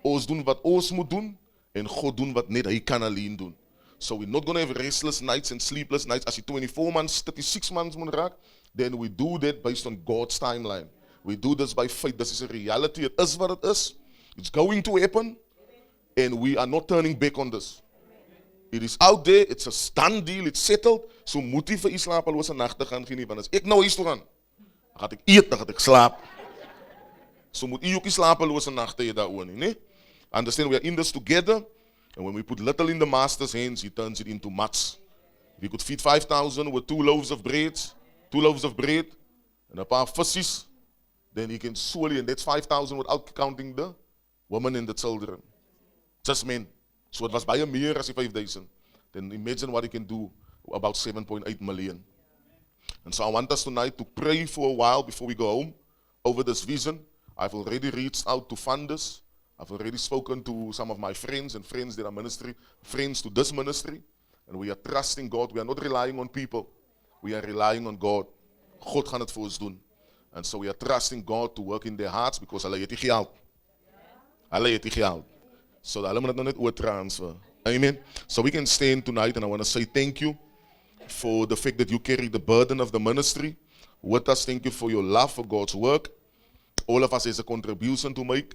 Ons doen wat ons moet doen en God doen wat net hy kan alleen doen. So we're not going to have restless nights and sleepless nights. As jy 24 months, 36 months moet raak, then we do that based on God's timeline. We do this by faith. This is a reality. It is what it is. It's going to happen. And we are not turning back on this. It is out there. It's a done deal. It's settled. So moet jy vir u slapelose nagte gaan gee nie, want as ek nou huis toe gaan, dan gaan ek eet, dan gaan ek slaap. So moet u ook nie slapelose nagte hê daaroor nie, né? Understand, we are in this together. And when we put little in the master's hands, he turns it into much. If he could feed 5,000 with 2 loaves of bread, and a paar fishes, then he can surely, and that's 5,000 without counting the women and the children. Just men. So it was baie meer as die 5,000. Then imagine what he can do about 7.8 million. And so I want us tonight to pray for a while before we go home over this vision. I've already reached out to funders. I've already spoken to some of my friends and friends that are ministry, friends to this ministry. And we are trusting God. We are not relying on people. We are relying on God. God gaan het vir ons doen. And so we are trusting God to work in their hearts because hulle het die geld. Hulle het die geld. So hulle moet dit nou net oortransfer. Amen. So we can stand tonight and I want to say thank you for the fact that you carry the burden of the ministry with us. Thank you for your love for God's work. All of us has a contribution to make.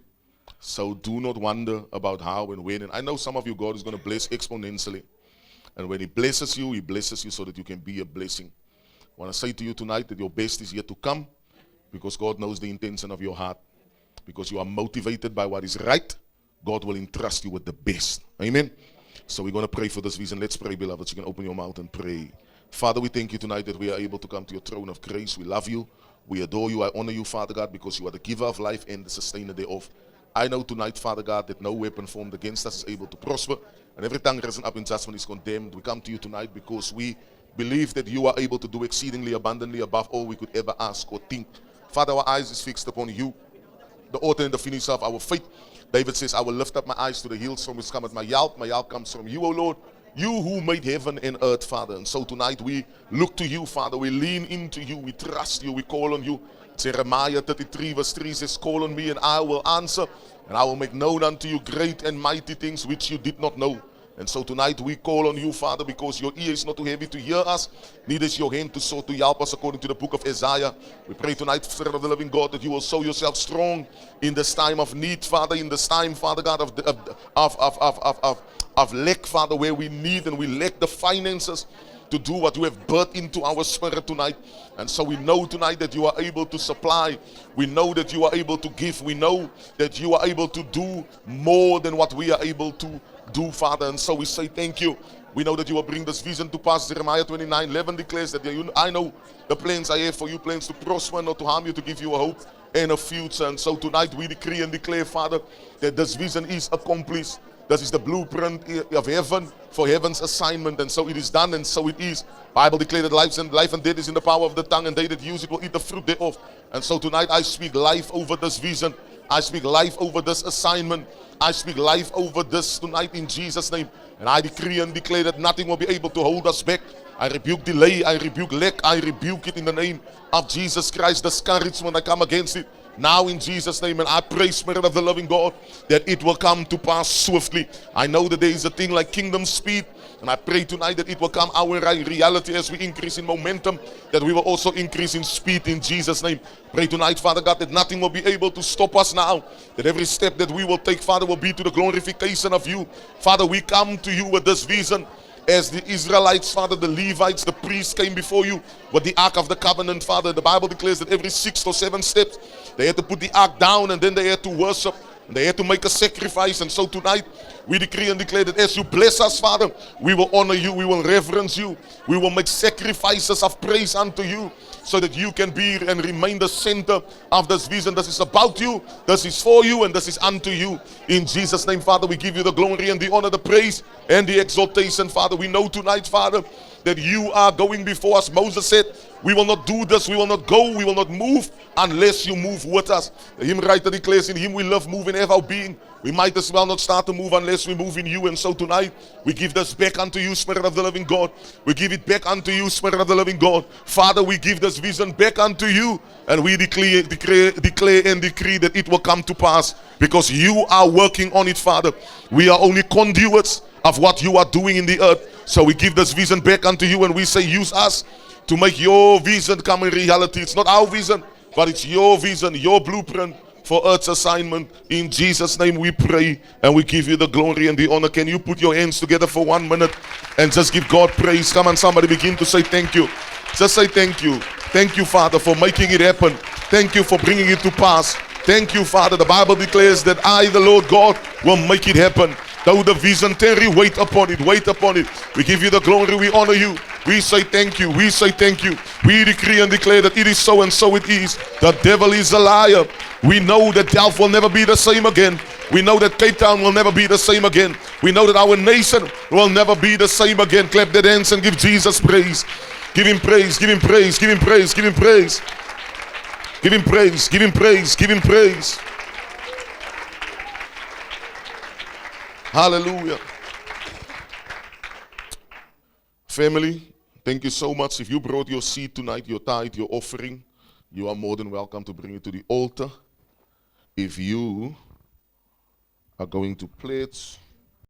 So do not wonder about how and when. And I know some of you, God is going to bless exponentially. And when he blesses you so that you can be a blessing. I want to say to you tonight that your best is yet to come because God knows the intention of your heart. Because you are motivated by what is right, God will entrust you with the best. Amen. So we're going to pray for this vision. Let's pray, beloved. You can open your mouth and pray. Father, we thank you tonight that we are able to come to your throne of grace. We love you. We adore you. I honor you, Father God, because you are the giver of life and the sustainer thereof. I know tonight, Father God, that no weapon formed against us is able to prosper, and every tongue risen up in judgment is condemned. We come to you tonight because we believe that you are able to do exceedingly abundantly above all we could ever ask or think. Father, our eyes is fixed upon you, the author and the finisher of our faith. David says, I will lift up my eyes to the hills from which cometh my help. My help comes from you, O Lord. You who made heaven and earth, Father. And so tonight we look to you, Father. We lean into you. We trust you. We call on you. Jeremiah 33 verse 3 says, call on me and I will answer, and I will make known unto you great and mighty things which you did not know. And so tonight we call on you, Father, because your ear is not too heavy to hear us, neither is your hand too short to help us, according to the book of Isaiah. We pray tonight, Spirit of the living God, that you will show yourself strong in this time of need, Father, in this time, Father God, of lack, Father, where we need and we lack the finances to do what you have birthed into our spirit tonight. And so we know tonight that you are able to supply. We know that you are able to give. We know that you are able to do more than what we are able to do, Father. And so we say thank you. We know that you will bring this vision to pass. Jeremiah 29:11 declares that I know the plans I have for you, plans to prosper, not to harm you, to give you a hope and a future. And so tonight we decree and declare, Father, that this vision is accomplished. This is the blueprint of heaven for heaven's assignment, and so it is done, and so it is. Bible declared that life and death is in the power of the tongue, and they that use it will eat the fruit thereof. And so tonight I speak life over this vision. I speak life over this assignment. I speak life over this tonight in Jesus' name. And I decree and declare that nothing will be able to hold us back. I rebuke delay, I rebuke lack, I rebuke it in the name of Jesus Christ. Discouragement, I come against it now in Jesus' name. And I pray, Spirit of the living God, that it will come to pass swiftly. I know that there is a thing like kingdom speed, and I pray tonight that it will come our reality as we increase in momentum, that we will also increase in speed in Jesus' name. Pray tonight, Father God, that nothing will be able to stop us now, that every step that we will take, Father, will be to the glorification of you. Father, we come to you with this vision. As the Israelites, Father, the Levites, the priests came before you with the Ark of the Covenant, Father. The Bible declares that every 6 or 7 steps, they had to put the Ark down, and then they had to worship, and they had to make a sacrifice. And so tonight, we decree and declare that as you bless us, Father, we will honor you, we will reverence you, we will make sacrifices of praise unto you, so that you can be and remain the center of this vision. This is about you, this is for you, and this is unto you. In Jesus' name, Father, we give you the glory and the honor, the praise and the exaltation, Father. We know tonight, Father, that you are going before us. Moses said, we will not do this, we will not go, we will not move unless you move with us. The hymn writer declares, in him we live, move, and have our being. We might as well not start to move unless we move in you. And so tonight, we give this back unto you, Spirit of the living God. We give it back unto you, Spirit of the living God. Father, we give this vision back unto you. And we declare and decree that it will come to pass. Because you are working on it, Father. We are only conduits of what you are doing in the earth. So we give this vision back unto you, and we say, use us to make your vision come in reality. It's not our vision, but it's your vision, your blueprint for Earth's assignment. In Jesus' name we pray, and we give you the glory and the honor. Can you put your hands together for 1 minute and just give God praise? Come on, somebody begin to say thank you. Just say thank you. Thank you, Father, for making it happen. Thank you for bringing it to pass. Thank you, Father. The Bible declares that I, the Lord God, will make it happen. Though the vision tarry, wait upon it, wait upon it. We give you the glory, we honor you. We say thank you, we say thank you. We decree and declare that it is so, and so it is. The devil is a liar. We know that Delft will never be the same again. We know that Cape Town will never be the same again. We know that our nation will never be the same again. Clap the hands and give Jesus praise. Give him praise, give him praise, give him praise, give him praise. Give him praise, give him praise, give him praise. Hallelujah. Family, thank you so much. If you brought your seed tonight, your tithe, your offering, you are more than welcome to bring it to the altar. If you are going to pledge